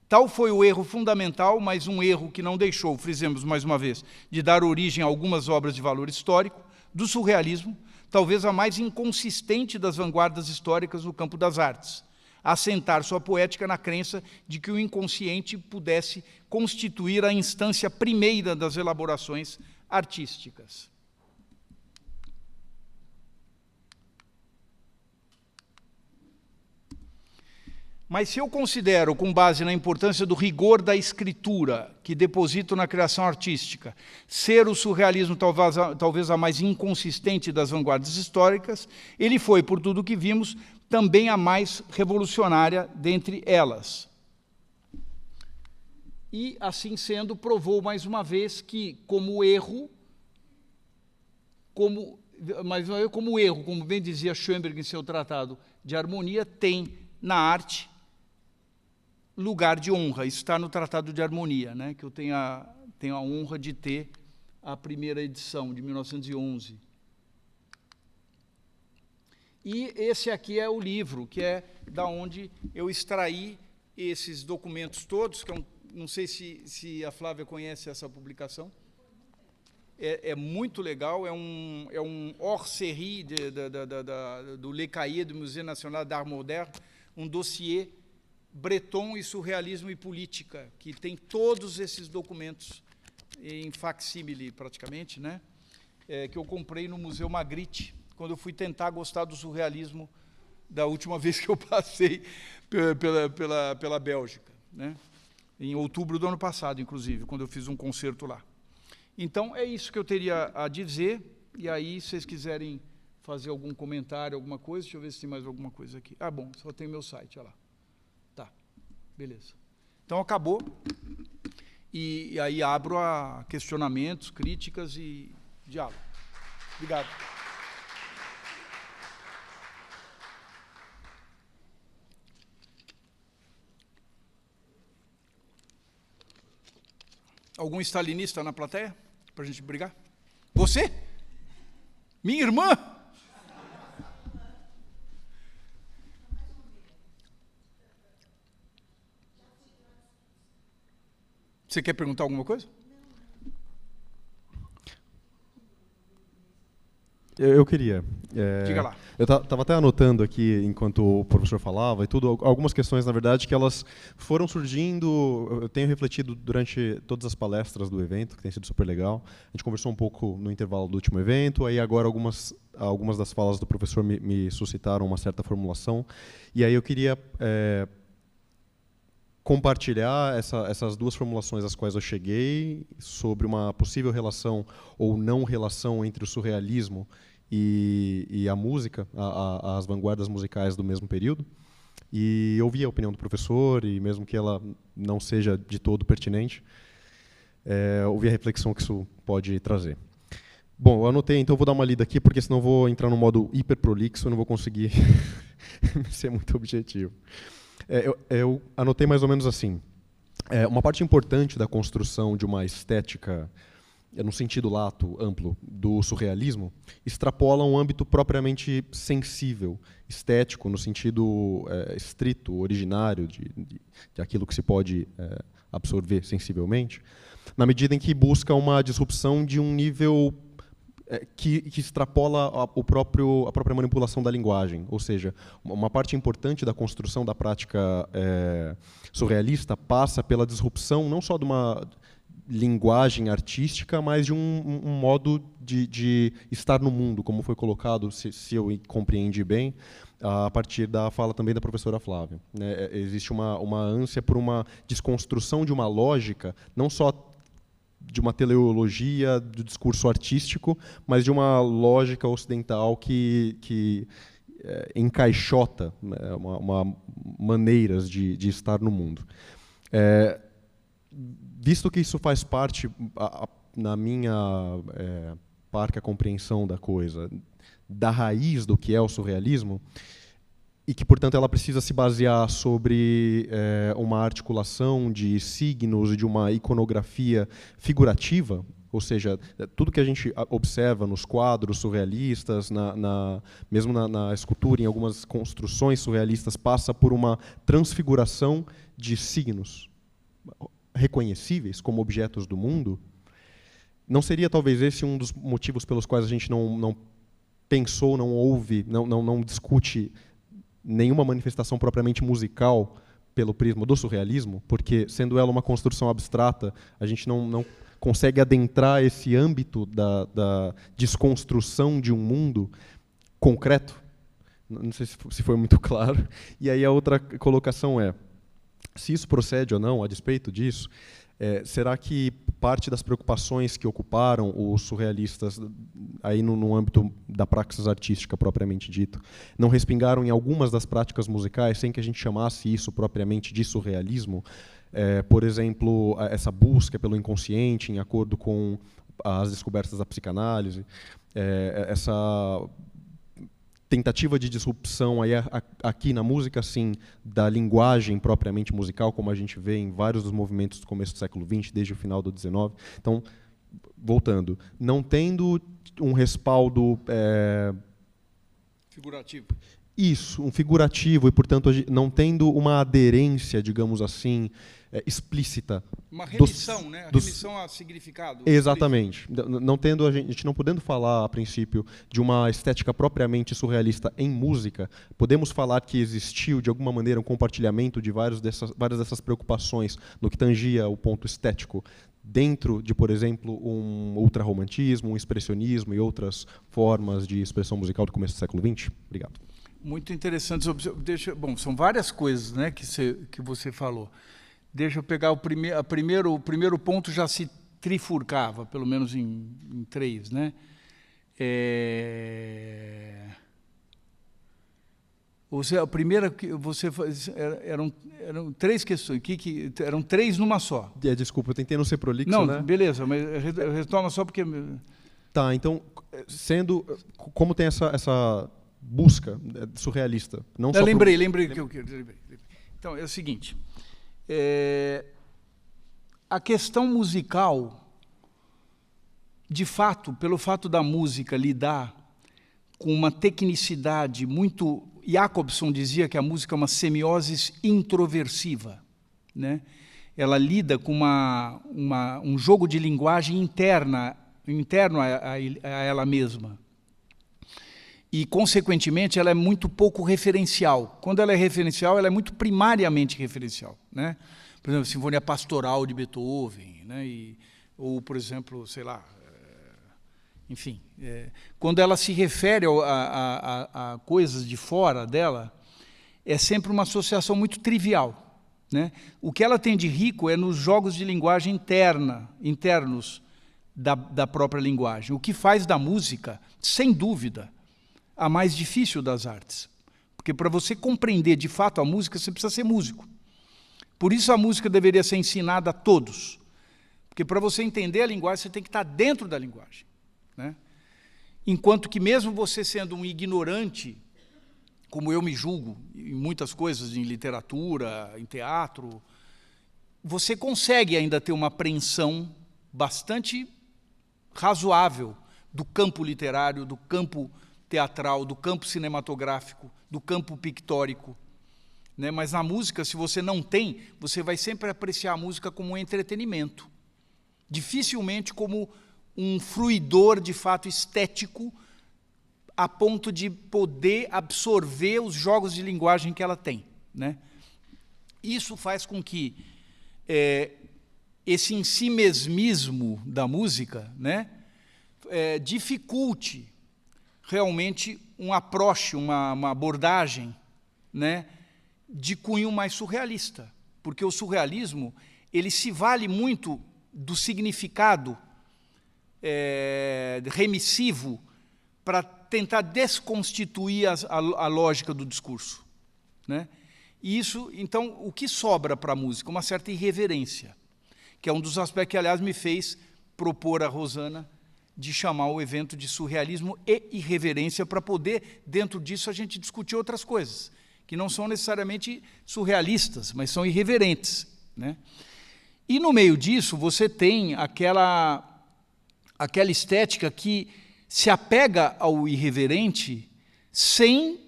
S1: Tal foi o erro fundamental, mas um erro que não deixou, frisemos mais uma vez, de dar origem a algumas obras de valor histórico, do surrealismo, talvez a mais inconsistente das vanguardas históricas no campo das artes, assentar sua poética na crença de que o inconsciente pudesse constituir a instância primeira das elaborações artísticas. Mas se eu considero, com base na importância do rigor da escritura, que deposito na criação artística, ser o surrealismo talvez a mais inconsistente das vanguardas históricas, ele foi, por tudo o que vimos, também a mais revolucionária dentre elas. E, assim sendo, provou mais uma vez que, como erro, como bem dizia Schoenberg em seu tratado de harmonia, tem na arte lugar de honra. Isso está no Tratado de Harmonia, né, que eu tenho a honra de ter a primeira edição, de 1911. E esse aqui é o livro, que é da onde eu extraí esses documentos todos, que não sei se a Flávia conhece essa publicação. É muito legal, é um hors-série do Le Cahiers do Musée National d'Art Moderne, um dossiê Breton e Surrealismo e Política, que tem todos esses documentos em facsímile, praticamente, né? Que eu comprei no Museu Magritte, quando eu fui tentar gostar do surrealismo da última vez que eu passei pela Bélgica, né? Em outubro do ano passado, inclusive, quando eu fiz um concerto lá. Então, é isso que eu teria a dizer, e aí, se vocês quiserem fazer algum comentário, alguma coisa, deixa eu ver se tem mais alguma coisa aqui. Ah, bom, só tem meu site, olha lá. Tá, beleza. Então, acabou, e aí abro a questionamentos, críticas e diálogo. Obrigado. Algum stalinista na plateia? Para a gente brigar? Você? Minha irmã? Você quer perguntar alguma coisa?
S2: Eu queria.
S1: Diga lá.
S2: Eu estava até anotando aqui, enquanto o professor falava e tudo, algumas questões, na verdade, que elas foram surgindo. Eu tenho refletido durante todas as palestras do evento, que tem sido super legal. A gente conversou um pouco no intervalo do último evento, aí agora algumas das falas do professor me suscitaram uma certa formulação. E aí eu queria compartilhar essas duas formulações às quais eu cheguei sobre uma possível relação ou não relação entre o surrealismo e a música, as vanguardas musicais do mesmo período, e ouvir a opinião do professor, e mesmo que ela não seja de todo pertinente, ouvir a reflexão que isso pode trazer. Bom, eu anotei, então eu vou dar uma lida aqui, porque senão eu vou entrar no modo hiper prolixo e não vou conseguir ser muito objetivo. Eu anotei mais ou menos assim. Uma parte importante da construção de uma estética, no sentido lato, amplo, do surrealismo, extrapola um âmbito propriamente sensível, estético, no sentido estrito, originário, de aquilo que se pode absorver sensivelmente, na medida em que busca uma disrupção de um nível que extrapola a própria manipulação da linguagem. Ou seja, uma parte importante da construção da prática surrealista passa pela disrupção não só de uma linguagem artística, mas de um modo de estar no mundo, como foi colocado, se eu compreendi bem, a partir da fala também da professora Flávia. Existe uma ânsia por uma desconstrução de uma lógica, não só de uma teleologia do discurso artístico, mas de uma lógica ocidental que encaixota maneiras de estar no mundo. Visto que isso faz parte, na minha parca compreensão da coisa, da raiz do que é o surrealismo, e que, portanto, ela precisa se basear sobre uma articulação de signos e de uma iconografia figurativa, ou seja, tudo que a gente observa nos quadros surrealistas, mesmo na escultura, em algumas construções surrealistas, passa por uma transfiguração de signos reconhecíveis como objetos do mundo. Não seria, talvez, esse um dos motivos pelos quais a gente não pensou, não houve, não discute nenhuma manifestação propriamente musical pelo prisma do surrealismo, porque, sendo ela uma construção abstrata, a gente não consegue adentrar esse âmbito da desconstrução de um mundo concreto. Não sei se foi muito claro. E aí a outra colocação é, se isso procede ou não, a despeito disso, será que parte das preocupações que ocuparam os surrealistas aí no âmbito da praxis artística propriamente dito, não respingaram em algumas das práticas musicais, sem que a gente chamasse isso propriamente de surrealismo? Por exemplo, essa busca pelo inconsciente, em acordo com as descobertas da psicanálise, essa tentativa de disrupção aí, aqui na música, sim, da linguagem propriamente musical, como a gente vê em vários dos movimentos do começo do século XX, desde o final do XIX. Então, voltando, não tendo um respaldo...
S1: figurativo.
S2: Isso, um figurativo, e, portanto, não tendo uma aderência, digamos assim, explícita.
S1: Uma remissão, né? Remissão a significado.
S2: Exatamente. Não tendo, a gente não podendo falar, a princípio, de uma estética propriamente surrealista em música, podemos falar que existiu, de alguma maneira, um compartilhamento de várias dessas preocupações no que tangia o ponto estético, dentro de, por exemplo, um ultrarromantismo, um expressionismo e outras formas de expressão musical do começo do século XX? Obrigado.
S1: Muito interessante. Bom, são várias coisas, né, que você falou. Deixa eu pegar o primeiro ponto, já se trifurcava, pelo menos em 3, né? A primeira que você faz, eram 3 questões, eram 3 numa só.
S2: Desculpa, eu tentei não ser prolixo,
S1: não,
S2: né?
S1: Beleza, mas retoma só porque...
S2: Tá, então, como tem essa busca surrealista, não só...
S1: Lembrei. Então, é o seguinte... a questão musical, de fato, pelo fato da música lidar com uma tecnicidade muito... Jacobson dizia que a música é uma semiose introversiva, né? Ela lida com um jogo de linguagem interno a ela mesma. E, consequentemente, ela é muito pouco referencial. Quando ela é referencial, ela é muito primariamente referencial, né? Por exemplo, a Sinfonia Pastoral de Beethoven, né? Ou, por exemplo, sei lá, enfim, quando ela se refere a coisas de fora dela, é sempre uma associação muito trivial, né? O que ela tem de rico é nos jogos de linguagem internos da própria linguagem, o que faz da música, sem dúvida, a mais difícil das artes. Porque para você compreender de fato a música, você precisa ser músico. Por isso a música deveria ser ensinada a todos. Porque para você entender a linguagem, você tem que estar dentro da linguagem, né? Enquanto que mesmo você sendo um ignorante, como eu me julgo em muitas coisas, em literatura, em teatro, você consegue ainda ter uma apreensão bastante razoável do campo literário, do campo teatral, do campo cinematográfico, do campo pictórico, né? Mas na música, se você não tem, você vai sempre apreciar a música como um entretenimento, dificilmente como um fruidor de fato estético, a ponto de poder absorver os jogos de linguagem que ela tem, né? Isso faz com que esse ensimesmismo da música, né, dificulte realmente um approach, uma abordagem, né, de cunho mais surrealista, porque o surrealismo ele se vale muito do significado remissivo para tentar desconstituir a lógica do discurso, né? E isso, então, o que sobra para a música? Uma certa irreverência, que é um dos aspectos que, aliás, me fez propor a Rosana de chamar o evento de surrealismo e irreverência, para poder, dentro disso, a gente discutir outras coisas, que não são necessariamente surrealistas, mas são irreverentes, né? E, no meio disso, você tem aquela estética que se apega ao irreverente sem,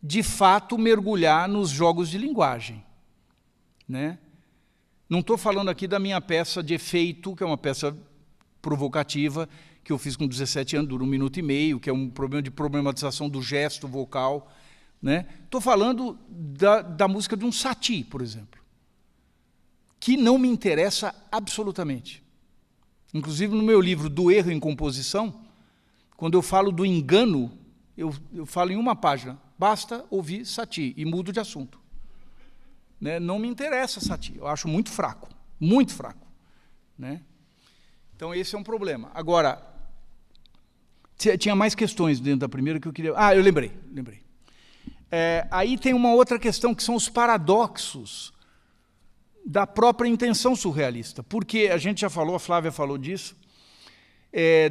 S1: de fato, mergulhar nos jogos de linguagem, né? Não estou falando aqui da minha peça de efeito, que é uma peça provocativa, que eu fiz com 17 anos, dura 1 minuto e meio, que é um problema de problematização do gesto vocal. Estou falando da música de um Satie, por exemplo, que não me interessa absolutamente. Inclusive, no meu livro Do Erro em Composição, quando eu falo do engano, eu falo em uma página, basta ouvir Satie, e mudo de assunto. Não me interessa Satie, eu acho muito fraco, muito fraco. Então, esse é um problema. Agora, tinha mais questões dentro da primeira que eu queria... Ah, eu lembrei. Aí tem uma outra questão, que são os paradoxos da própria intenção surrealista. Porque a gente já falou, a Flávia falou disso,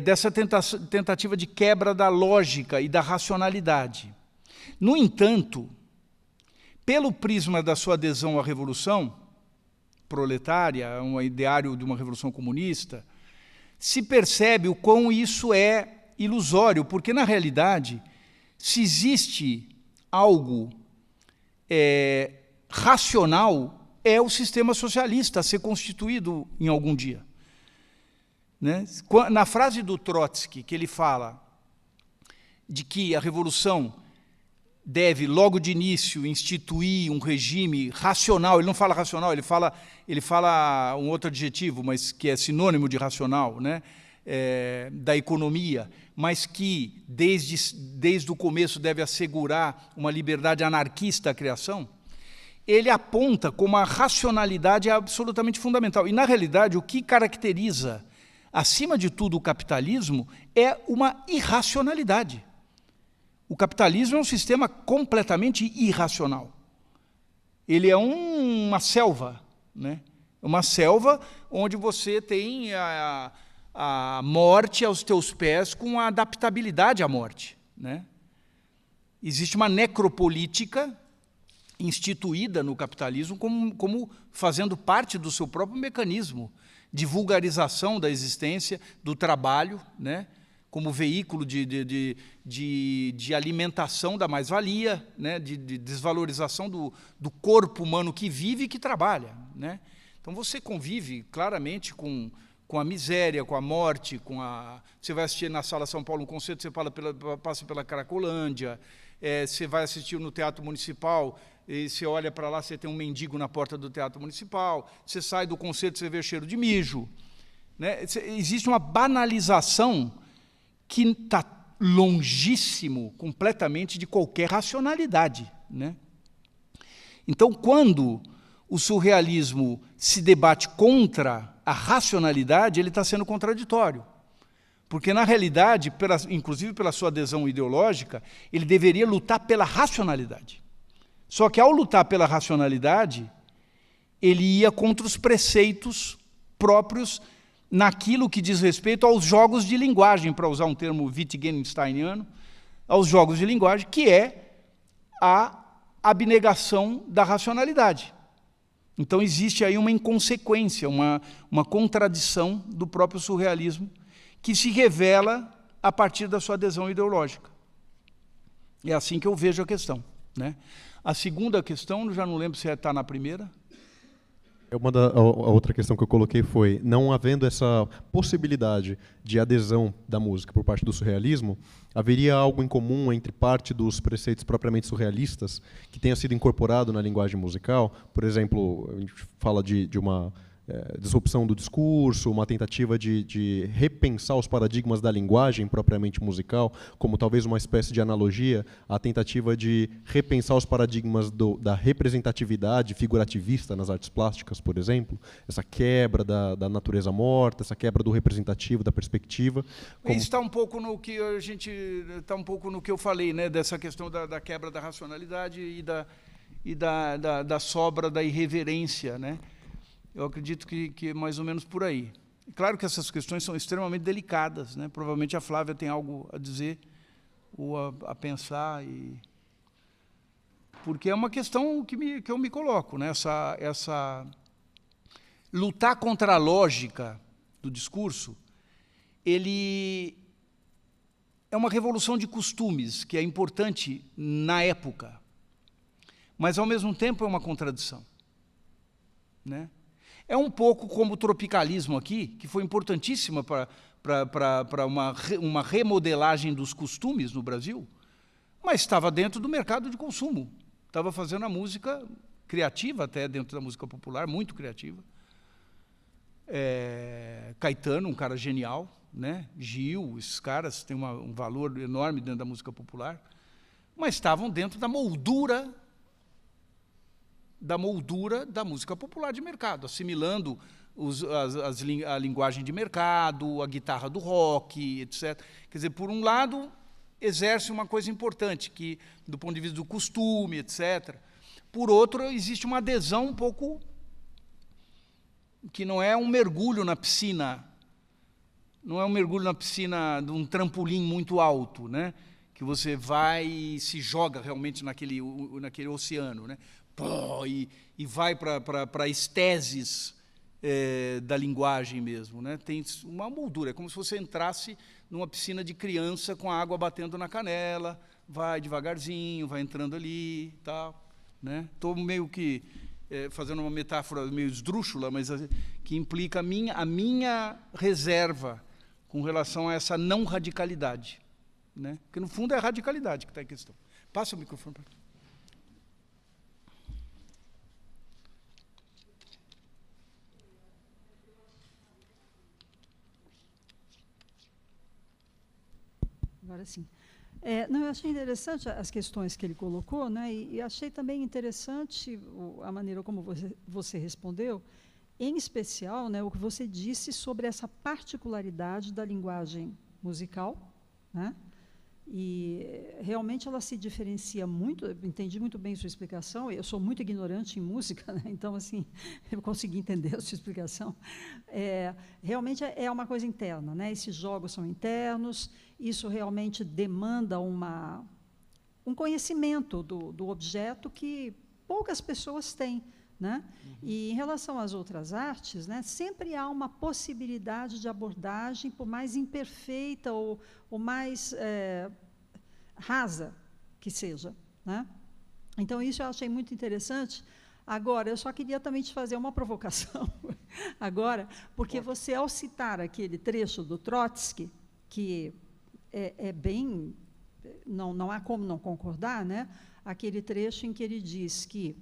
S1: dessa tentativa de quebra da lógica e da racionalidade. No entanto, pelo prisma da sua adesão à revolução proletária, um ideário de uma revolução comunista, se percebe o quão isso é ilusório, porque, na realidade, se existe algo racional, é o sistema socialista a ser constituído em algum dia. Na frase do Trotsky, que ele fala de que a revolução deve, logo de início, instituir um regime racional, ele não fala racional, ele fala um outro adjetivo, mas que é sinônimo de racional, da economia, mas que, desde o começo, deve assegurar uma liberdade anarquista à criação, ele aponta como a racionalidade é absolutamente fundamental. E, na realidade, o que caracteriza, acima de tudo, o capitalismo é uma irracionalidade. O capitalismo é um sistema completamente irracional. Ele é uma selva, uma selva onde você tem a morte aos teus pés com a adaptabilidade à morte. Existe uma necropolítica instituída no capitalismo como fazendo parte do seu próprio mecanismo de vulgarização da existência, do trabalho, como veículo de alimentação da mais-valia, de desvalorização do corpo humano que vive e que trabalha. Então, você convive claramente com a miséria, com a morte, você vai assistir na Sala São Paulo um concerto, você passa pela Cracolândia, você vai assistir no Teatro Municipal, e você olha para lá, você tem um mendigo na porta do Teatro Municipal, você sai do concerto, você vê cheiro de mijo. Existe uma banalização que está longíssimo, completamente, de qualquer racionalidade. Então, quando o surrealismo se debate contra a racionalidade, ele está sendo contraditório. Porque, na realidade, inclusive pela sua adesão ideológica, ele deveria lutar pela racionalidade. Só que, ao lutar pela racionalidade, ele ia contra os preceitos próprios naquilo que diz respeito aos jogos de linguagem, para usar um termo wittgensteiniano, aos jogos de linguagem, que é a abnegação da racionalidade. Então, existe aí uma inconsequência, uma contradição do próprio surrealismo, que se revela a partir da sua adesão ideológica. É assim que eu vejo a questão. A segunda questão, já não lembro se está na primeira.
S2: A outra questão que eu coloquei foi, não havendo essa possibilidade de adesão da música por parte do surrealismo, haveria algo em comum entre parte dos preceitos propriamente surrealistas que tenha sido incorporado na linguagem musical? Por exemplo, a gente fala de uma disrupção do discurso, uma tentativa de repensar os paradigmas da linguagem propriamente musical, como talvez uma espécie de analogia à tentativa de repensar os paradigmas da representatividade figurativista nas artes plásticas, por exemplo, essa quebra da natureza morta, essa quebra do representativo, da perspectiva.
S1: Isso está um pouco no que eu falei, dessa questão da quebra da racionalidade e da sobra da irreverência, Eu acredito que é mais ou menos por aí. Claro que essas questões são extremamente delicadas, Provavelmente a Flávia tem algo a dizer ou a pensar, porque é uma questão que eu me coloco, essa lutar contra a lógica do discurso, ele é uma revolução de costumes que é importante na época, mas ao mesmo tempo é uma contradição, É um pouco como o tropicalismo aqui, que foi importantíssima para uma remodelagem dos costumes no Brasil, mas estava dentro do mercado de consumo. Estava fazendo a música criativa, até dentro da música popular, muito criativa. Caetano, um cara genial, né? Gil, esses caras têm um valor enorme dentro da música popular, mas estavam dentro da moldura da música popular de mercado, assimilando a linguagem de mercado, a guitarra do rock, etc. Quer dizer, por um lado, exerce uma coisa importante, que, do ponto de vista do costume, etc. Por outro, existe uma adesão um pouco que não é um mergulho na piscina, não é um mergulho na piscina de um trampolim muito alto, né? Que você vai e se joga realmente naquele oceano, né? Pô, e vai para esteses da linguagem mesmo, né? Tem uma moldura, é como se você entrasse numa piscina de criança com a água batendo na canela, vai devagarzinho, vai entrando ali, tal, né? Estou meio que fazendo uma metáfora meio esdrúxula, mas que implica a minha reserva com relação a essa não radicalidade, né? Porque, no fundo, é a radicalidade que está em questão. Passa o microfone para mim.
S3: Agora sim. Não, eu achei interessante as questões que ele colocou, né, e achei também interessante a maneira como você respondeu, em especial, né, o que você disse sobre essa particularidade da linguagem musical, né, e realmente ela se diferencia muito. Eu entendi muito bem sua explicação. Eu sou muito ignorante em música, né, então, assim, eu consegui entender a sua explicação. Realmente é uma coisa interna, né, esses jogos são internos, isso realmente demanda um conhecimento do objeto que poucas pessoas têm, né? E, em relação às outras artes, né, sempre há uma possibilidade de abordagem, por mais imperfeita ou mais rasa que seja, né? Então, isso eu achei muito interessante. Agora, eu só queria também te fazer uma provocação, agora, porque você, ao citar aquele trecho do Trotsky, que é bem... Não há como não concordar, né? Aquele trecho em que ele diz que...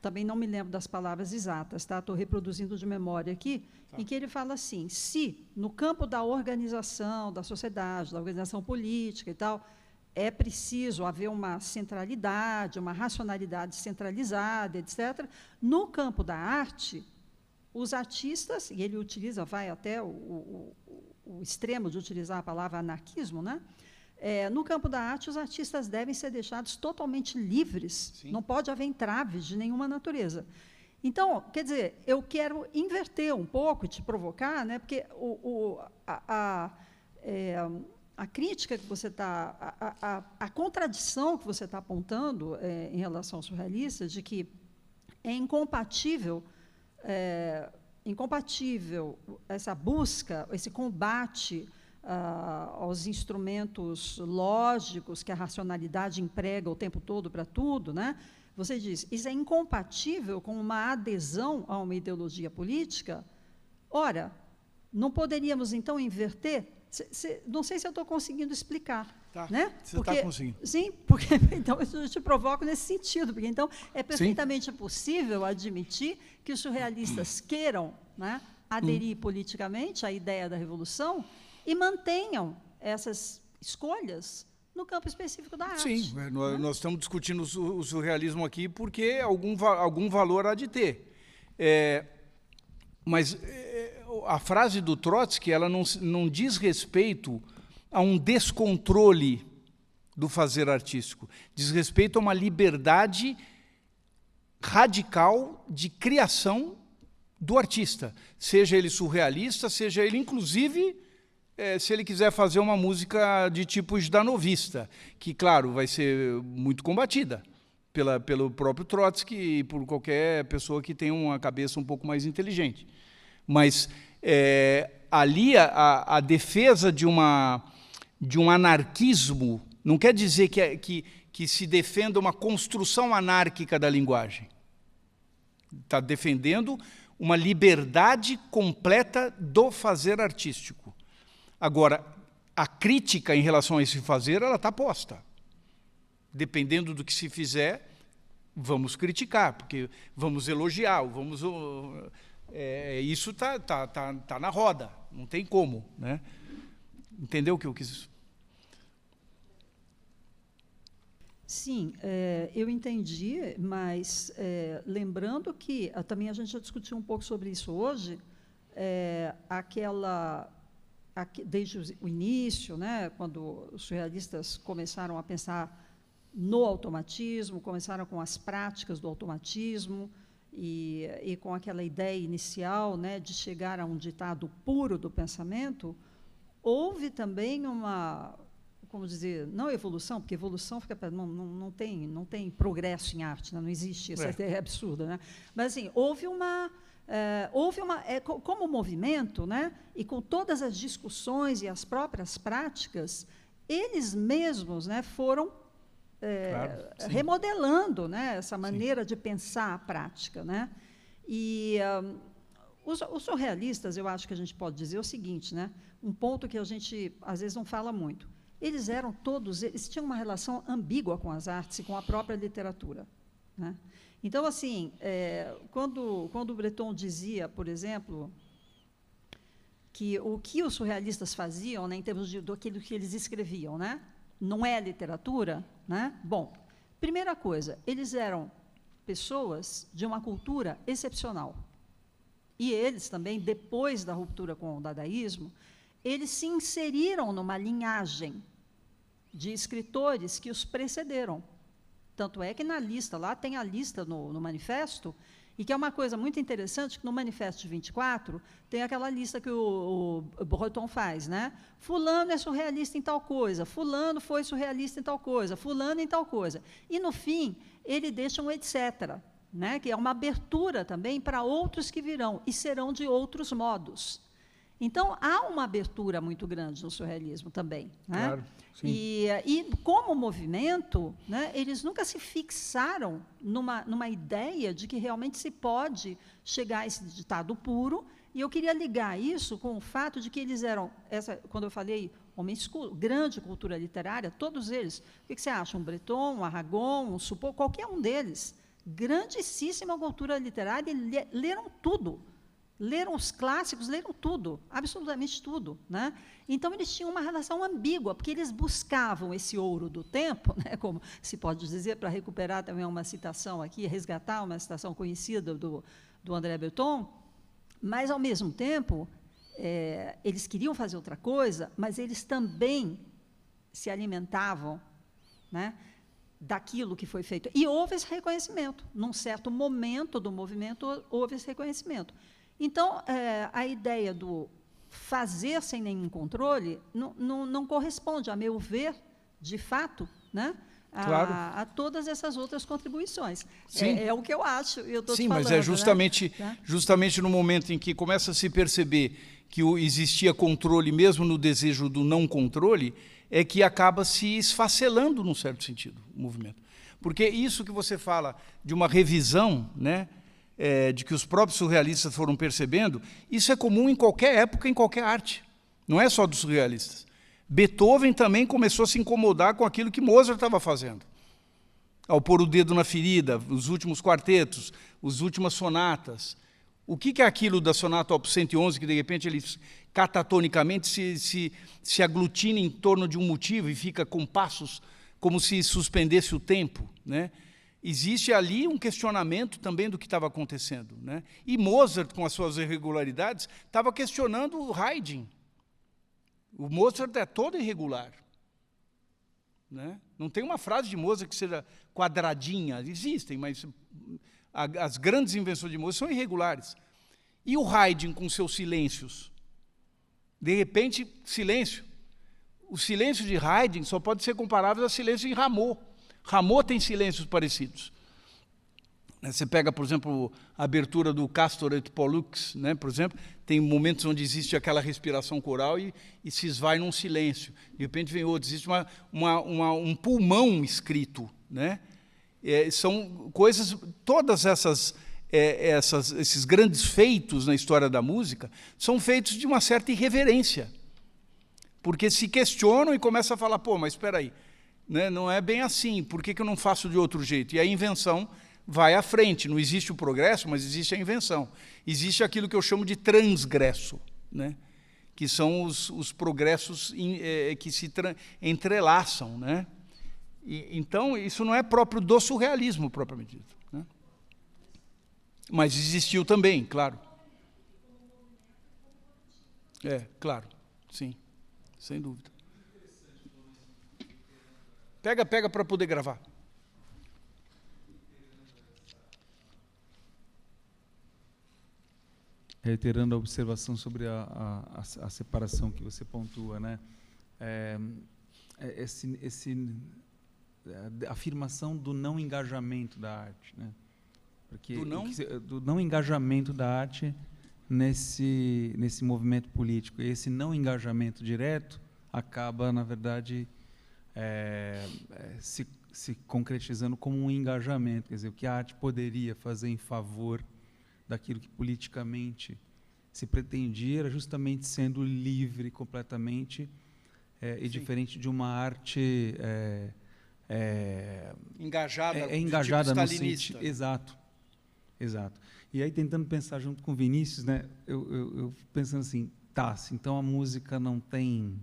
S3: Também não me lembro das palavras exatas, tá? Estou reproduzindo de memória aqui, em que ele fala assim: se, no campo da organização, da sociedade, da organização política e tal, é preciso haver uma centralidade, uma racionalidade centralizada, etc., no campo da arte, os artistas, e ele utiliza, vai até o extremo de utilizar a palavra anarquismo, né? No campo da arte, os artistas devem ser deixados totalmente livres. Sim. Não pode haver entraves de nenhuma natureza. Então, quer dizer, eu quero inverter um pouco e te provocar, né, porque a crítica que você está... A contradição que você está apontando em relação aos surrealistas, de que é incompatível essa busca, esse combate aos instrumentos lógicos que a racionalidade emprega o tempo todo para tudo, né? Você diz, isso é incompatível com uma adesão a uma ideologia política? Ora, não poderíamos, então, inverter? Não sei se eu estou conseguindo explicar.
S1: Tá,
S3: né?
S1: Você está conseguindo.
S3: Sim, porque então eu te provoco nesse sentido, porque então é perfeitamente possível admitir que os surrealistas queiram, né, aderir politicamente à ideia da revolução e mantenham essas escolhas no campo específico da arte.
S1: Sim, nós estamos discutindo o surrealismo aqui porque algum valor há de ter. Mas a frase do Trotsky, ela não diz respeito a um descontrole do fazer artístico, diz respeito a uma liberdade radical de criação do artista, seja ele surrealista, seja ele, inclusive, se ele quiser fazer uma música de tipo jdanovista, que, claro, vai ser muito combatida pelo próprio Trotsky e por qualquer pessoa que tenha uma cabeça um pouco mais inteligente. Mas ali a defesa de um anarquismo não quer dizer que se defenda uma construção anárquica da linguagem. Está defendendo uma liberdade completa do fazer artístico. Agora, a crítica em relação a esse fazer, ela está posta. Dependendo do que se fizer, vamos criticar, porque vamos elogiar, vamos... isso tá na roda, não tem como, né? Entendeu o que eu quis?
S3: Sim, eu entendi, mas lembrando que também a gente já discutiu um pouco sobre isso hoje, desde o início, né, quando os surrealistas começaram a pensar no automatismo, começaram com as práticas do automatismo e com aquela ideia inicial, né, de chegar a um ditado puro do pensamento, houve também uma, como dizer, não evolução, porque evolução não tem progresso em arte, né, não existe, essa ideia é absurda, né? Mas assim, houve uma como movimento, né, e com todas as discussões e as próprias práticas, eles mesmos, né, foram remodelando, né, essa maneira de pensar a prática, né? E os surrealistas, eu acho que a gente pode dizer o seguinte, né, um ponto que a gente às vezes não fala muito. Eles tinham uma relação ambígua com as artes e com a própria literatura, né? Então, assim, quando o Breton dizia, por exemplo, que o que os surrealistas faziam, né, em termos daquilo que eles escreviam, né, não é literatura, né? Bom, primeira coisa, eles eram pessoas de uma cultura excepcional. E eles também, depois da ruptura com o dadaísmo, eles se inseriram numa linhagem de escritores que os precederam. Tanto é que na lista, lá tem a lista no manifesto, e que é uma coisa muito interessante, que no manifesto de 24 tem aquela lista que o Breton faz, né? Fulano é surrealista em tal coisa, fulano foi surrealista em tal coisa, fulano em tal coisa. E, no fim, ele deixa um etc., né? Que é uma abertura também para outros que virão, e serão de outros modos. Então, há uma abertura muito grande no surrealismo também, né?
S1: Claro, sim.
S3: E como movimento, né, eles nunca se fixaram numa ideia de que realmente se pode chegar a esse ditado puro, e eu queria ligar isso com o fato de que eles eram, quando eu falei homens grande cultura literária, todos eles, o que você acha? Um Breton, um Aragon, um Support, qualquer um deles, grandíssima cultura literária, e leram tudo. Leram os clássicos, leram tudo, absolutamente tudo, né? Então, eles tinham uma relação ambígua, porque eles buscavam esse ouro do tempo, né, como se pode dizer, para recuperar também uma citação aqui, resgatar uma citação conhecida do André Breton, mas, ao mesmo tempo, eles queriam fazer outra coisa, mas eles também se alimentavam, né, daquilo que foi feito. E houve esse reconhecimento. Num certo momento do movimento, houve esse reconhecimento. Então, a ideia do fazer sem nenhum controle não corresponde, a meu ver, de fato, né,
S1: claro,
S3: a todas essas outras contribuições.
S1: Sim.
S3: É o que eu acho, eu estou
S1: Sim,
S3: falando,
S1: mas é justamente,
S3: né?
S1: justamente no momento em que começa a se perceber que existia controle, mesmo no desejo do não controle, é que acaba se esfacelando, num certo sentido, o movimento. Porque isso que você fala de uma revisão, né, de que os próprios surrealistas foram percebendo, isso é comum em qualquer época, em qualquer arte. Não é só dos surrealistas. Beethoven também começou a se incomodar com aquilo que Mozart estava fazendo. Ao pôr o dedo na ferida, os últimos quartetos, as últimas sonatas. O que é aquilo da sonata Opus 111, que, de repente, ele catatonicamente se aglutina em torno de um motivo e fica com passos como se suspendesse o tempo, né? Existe ali um questionamento também do que estava acontecendo, né? E Mozart, com as suas irregularidades, estava questionando o Haydn. O Mozart é todo irregular, né? Não tem uma frase de Mozart que seja quadradinha, existem, mas as grandes invenções de Mozart são irregulares. E o Haydn com seus silêncios? De repente, silêncio. O silêncio de Haydn só pode ser comparável ao silêncio de Rameau. Rameau tem silêncios parecidos. Você pega, por exemplo, a abertura do Castor et Pollux, né, por exemplo, tem momentos onde existe aquela respiração coral e se esvai num silêncio. De repente vem outro, existe um pulmão escrito, né? São coisas, todas esses grandes feitos na história da música são feitos de uma certa irreverência. porque se questionam e começam a falar, pô, mas espera aí, né? Não é bem assim, por que eu não faço de outro jeito? E a invenção vai à frente, não existe o progresso, mas existe a invenção. Existe aquilo que eu chamo de transgresso, né? Que são os progressos que se entrelaçam, né? Então, isso não é próprio do surrealismo, propriamente dito, né? Mas existiu também, claro. Claro, sim, sem dúvida. Pega para poder gravar.
S4: Reiterando a observação sobre a separação que você pontua, né? A afirmação do não engajamento da arte, né? Porque do não engajamento da arte nesse movimento político. E esse não engajamento direto acaba, na verdade, se concretizando como um engajamento. Quer dizer, o que a arte poderia fazer em favor daquilo que politicamente se pretendia era justamente sendo livre completamente e diferente de uma arte engajada no sentido. Exato. E aí, tentando pensar junto com Vinícius, né, eu pensando assim, então a música não tem,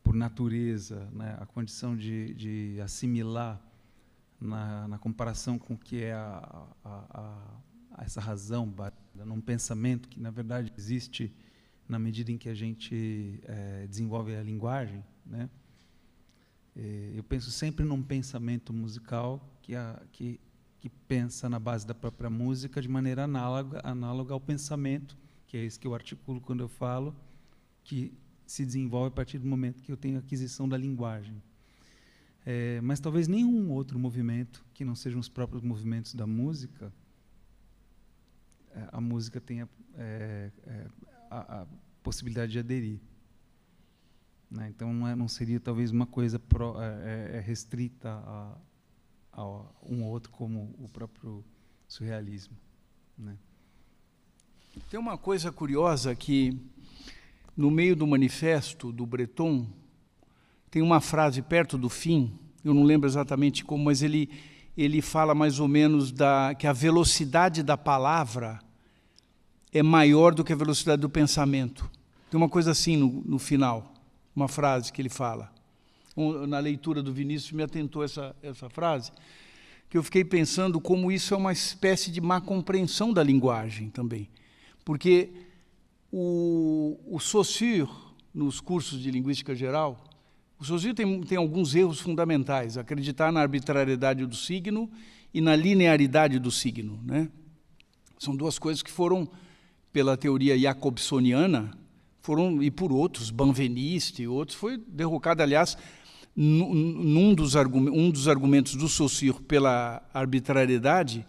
S4: por natureza, né, a condição de assimilar na comparação com o que é essa razão, num pensamento que, na verdade, existe na medida em que a gente desenvolve a linguagem, né? Eu penso sempre num pensamento musical que pensa na base da própria música de maneira análoga ao pensamento, que é esse que eu articulo quando eu falo, que se desenvolve a partir do momento que eu tenho a aquisição da linguagem. Mas talvez nenhum outro movimento, que não sejam os próprios movimentos da música, a música tenha a possibilidade de aderir, né? Então, não seria talvez uma coisa restrita a um ou outro, como o próprio surrealismo, né?
S1: Tem uma coisa curiosa que, no meio do manifesto do Breton, tem uma frase perto do fim, eu não lembro exatamente como, mas ele fala mais ou menos que a velocidade da palavra é maior do que a velocidade do pensamento. Tem uma coisa assim no final, uma frase que ele fala. Na leitura do Vinícius me atentou essa frase, que eu fiquei pensando como isso é uma espécie de má compreensão da linguagem também. Porque o Saussure, nos cursos de linguística geral, o Saussure tem alguns erros fundamentais, acreditar na arbitrariedade do signo e na linearidade do signo, né? São duas coisas que foram, pela teoria jacobsoniana, e por outros, Benveniste e outros, foi derrocada, aliás, um dos argumentos do Saussure pela arbitrariedade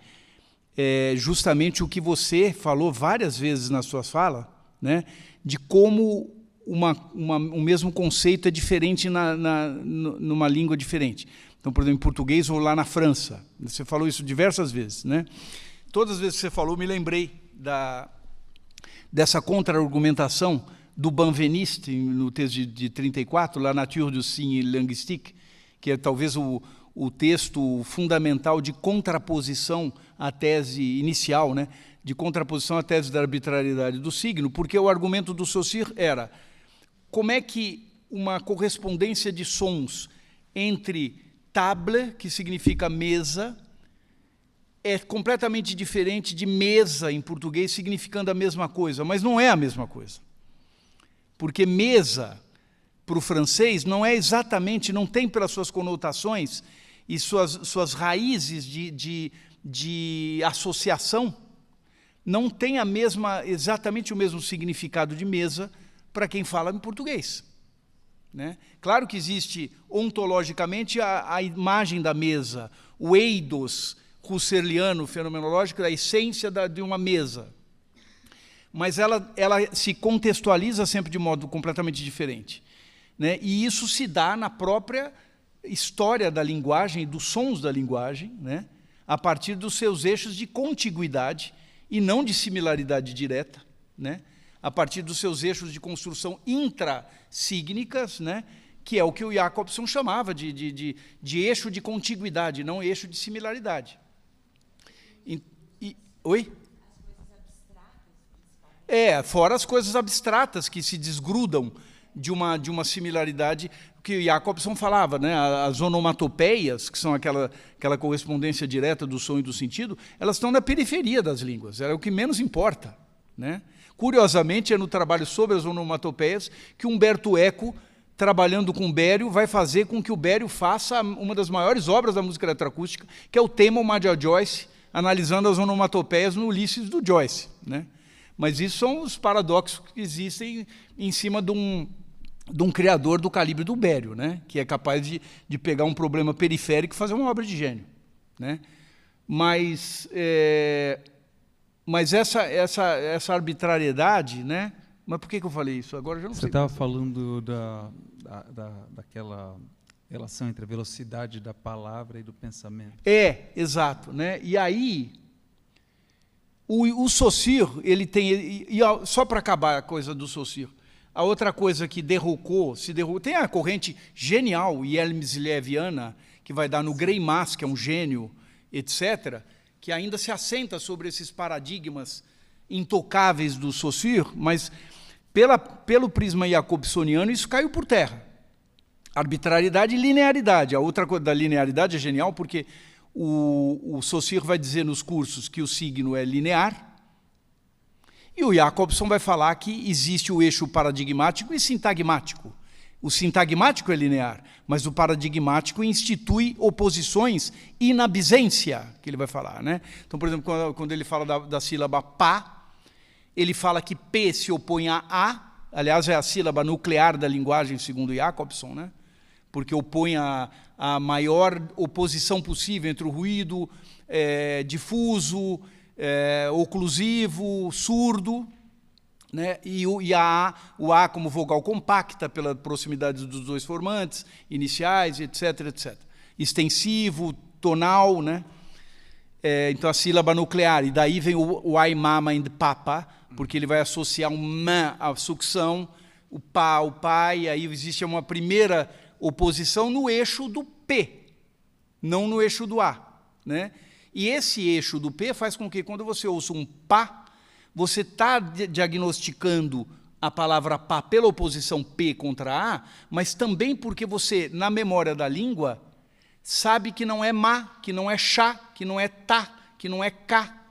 S1: é justamente o que você falou várias vezes nas suas falas, né, de como um mesmo conceito é diferente numa língua diferente. Então, por exemplo, em português ou lá na França. Você falou isso diversas vezes, né? Todas as vezes que você falou, me lembrei dessa contra-argumentação do Benveniste, no texto de 34, La nature du signe linguistique, que é talvez o texto fundamental de contraposição à tese inicial, né? De contraposição à tese da arbitrariedade do signo, porque o argumento do Saussure era como é que uma correspondência de sons entre table, que significa mesa, é completamente diferente de mesa em português, significando a mesma coisa, mas não é a mesma coisa. Porque mesa, para o francês, não é exatamente, não tem pelas suas conotações e suas raízes de associação, não tem exatamente o mesmo significado de mesa para quem fala em português, né? Claro que existe ontologicamente a imagem da mesa, o eidos husserliano fenomenológico, a essência de uma mesa, mas ela se contextualiza sempre de modo completamente diferente, né? E isso se dá na própria história da linguagem, dos sons da linguagem, né? A partir dos seus eixos de contiguidade e não de similaridade direta, né? a partir dos seus eixos de construção intrasígnicas, né, que é o que o Jacobson chamava de eixo de contiguidade, não eixo de similaridade. Oi? Fora as coisas abstratas que se desgrudam de uma similaridade, que o Jacobson falava, né? As onomatopeias, que são aquela correspondência direta do som e do sentido, elas estão na periferia das línguas, é o que menos importa, né? Curiosamente, é no trabalho sobre as onomatopeias que Umberto Eco, trabalhando com Bério, vai fazer com que o Bério faça uma das maiores obras da música eletroacústica, que é o tema Hommage a Joyce, analisando as onomatopeias no Ulisses do Joyce, né? Mas isso são os paradoxos que existem em cima de um criador do calibre do Bério, né? Que é capaz de pegar um problema periférico e fazer uma obra de gênio, né? Mas essa arbitrariedade, né? Mas por que eu falei isso? Agora eu já não sei.
S4: Você estava falando daquela relação entre a velocidade da palavra e do pensamento.
S1: Exato, né? E aí o Saussure, ele tem, só para acabar a coisa do Saussure, a outra coisa que derrocou, tem a corrente genial Yelmsleviana, que vai dar no Greimas, que é um gênio, etc., que ainda se assenta sobre esses paradigmas intocáveis do Saussure, mas pelo prisma jacobsoniano isso caiu por terra. Arbitrariedade e linearidade. A outra coisa da linearidade é genial, porque o Saussure vai dizer nos cursos que o signo é linear, e o Jacobson vai falar que existe o eixo paradigmático e sintagmático. O sintagmático é linear, mas o paradigmático institui oposições in absência, que ele vai falar, né? Então, por exemplo, quando ele fala da sílaba pá, ele fala que P se opõe a A, aliás, é a sílaba nuclear da linguagem, segundo Jacobson, né? Porque opõe a maior oposição possível entre o ruído difuso, oclusivo, surdo, né? E o A como vogal compacta, pela proximidade dos dois formantes, iniciais, etc., etc. Extensivo, tonal, né? Então, a sílaba nuclear. E daí vem o ai, mama e papa, porque ele vai associar um ma à sucção, o pá ao pai, e aí existe uma primeira oposição no eixo do P, não no eixo do A, né? E esse eixo do P faz com que, quando você ouça um pá, você está diagnosticando a palavra pá pela oposição P contra A, mas também porque você, na memória da língua, sabe que não é má, que não é chá, que não é tá, que não é cá,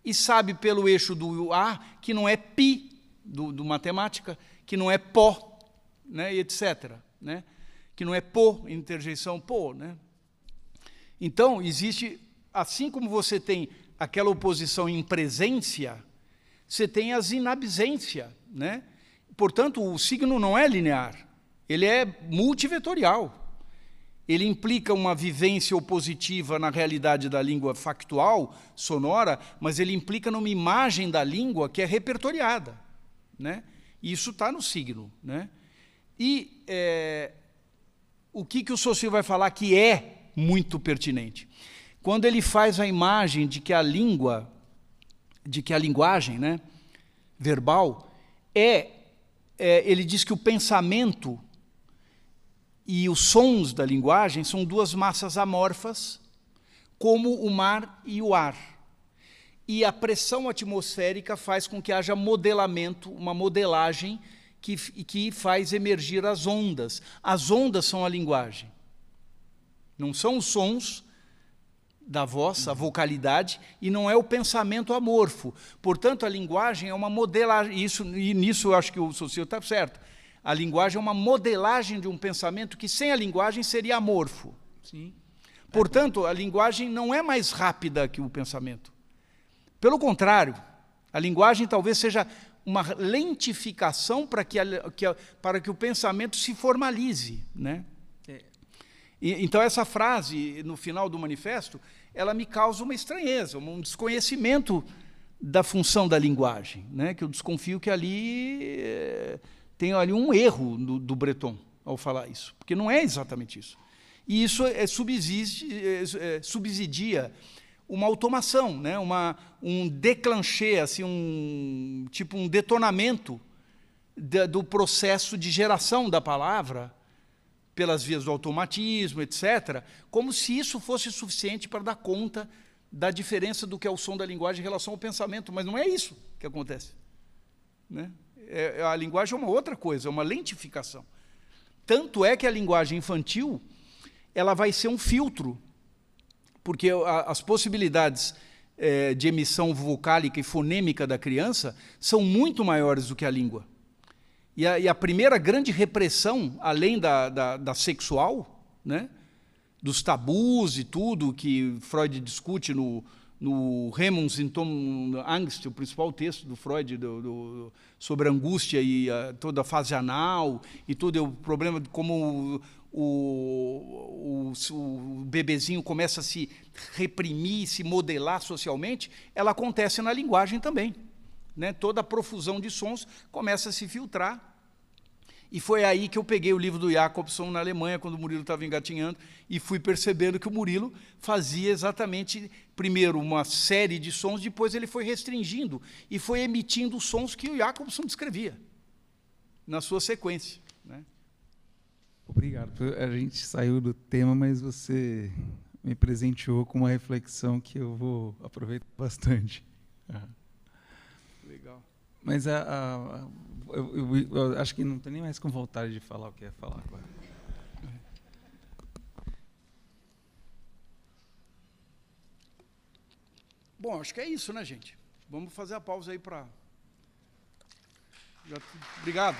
S1: e sabe pelo eixo do A que não é pi, do matemática, que não é pó, né, e etc., né? Que não é pô, interjeição pô, né? Então, existe, assim como você tem aquela oposição em presência, você tem as inabsência, né? Portanto, o signo não é linear, ele é multivetorial. Ele implica uma vivência opositiva na realidade da língua factual, sonora, mas ele implica numa imagem da língua que é repertoriada, né? Isso está no signo, né? E o que o Saussure vai falar que é muito pertinente? Quando ele faz a imagem de que a linguagem, né, verbal, ele diz que o pensamento e os sons da linguagem são duas massas amorfas, como o mar e o ar. E a pressão atmosférica faz com que haja modelamento, uma modelagem que faz emergir as ondas. As ondas são a linguagem. Não são os sons da voz, a vocalidade, e não é o pensamento amorfo. Portanto, a linguagem é uma modelagem, e nisso eu acho que o Saussure está certo. A linguagem é uma modelagem de um pensamento que, sem a linguagem, seria amorfo.
S4: Sim.
S1: Portanto, a linguagem não é mais rápida que o pensamento. Pelo contrário, a linguagem talvez seja uma lentificação para que o pensamento se formalize, né? Então, essa frase, no final do manifesto, ela me causa uma estranheza, um desconhecimento da função da linguagem, né? Que eu desconfio que ali tem ali um erro do Breton ao falar isso, porque não é exatamente isso. E isso subsidia uma automação, né? Um déclenché, assim, tipo um detonamento do processo de geração da palavra pelas vias do automatismo, etc., como se isso fosse suficiente para dar conta da diferença do que é o som da linguagem em relação ao pensamento, mas não é isso que acontece, né? A linguagem é uma outra coisa, é uma lentificação. Tanto é que a linguagem infantil ela vai ser um filtro, porque as possibilidades de emissão vocálica e fonêmica da criança são muito maiores do que a língua. E a primeira grande repressão, além da sexual, né, dos tabus e tudo que Freud discute no Hemmungssymptom-Angst, o principal texto do Freud sobre a angústia e toda a fase anal, e todo o problema de como o bebezinho começa a se reprimir, se modelar socialmente, ela acontece na linguagem também, né? Toda a profusão de sons começa a se filtrar. E foi aí que eu peguei o livro do Jacobson na Alemanha, quando o Murilo estava engatinhando, e fui percebendo que o Murilo fazia exatamente, primeiro, uma série de sons, depois ele foi restringindo e foi emitindo os sons que o Jacobson descrevia na sua sequência, né?
S4: Obrigado. A gente saiu do tema, mas você me presenteou com uma reflexão que eu vou aproveitar bastante.
S1: Legal.
S4: Mas eu acho que não estou nem mais com vontade de falar o que ia falar agora.
S1: Bom, acho que é isso, né, gente? Vamos fazer a pausa aí para... Obrigado.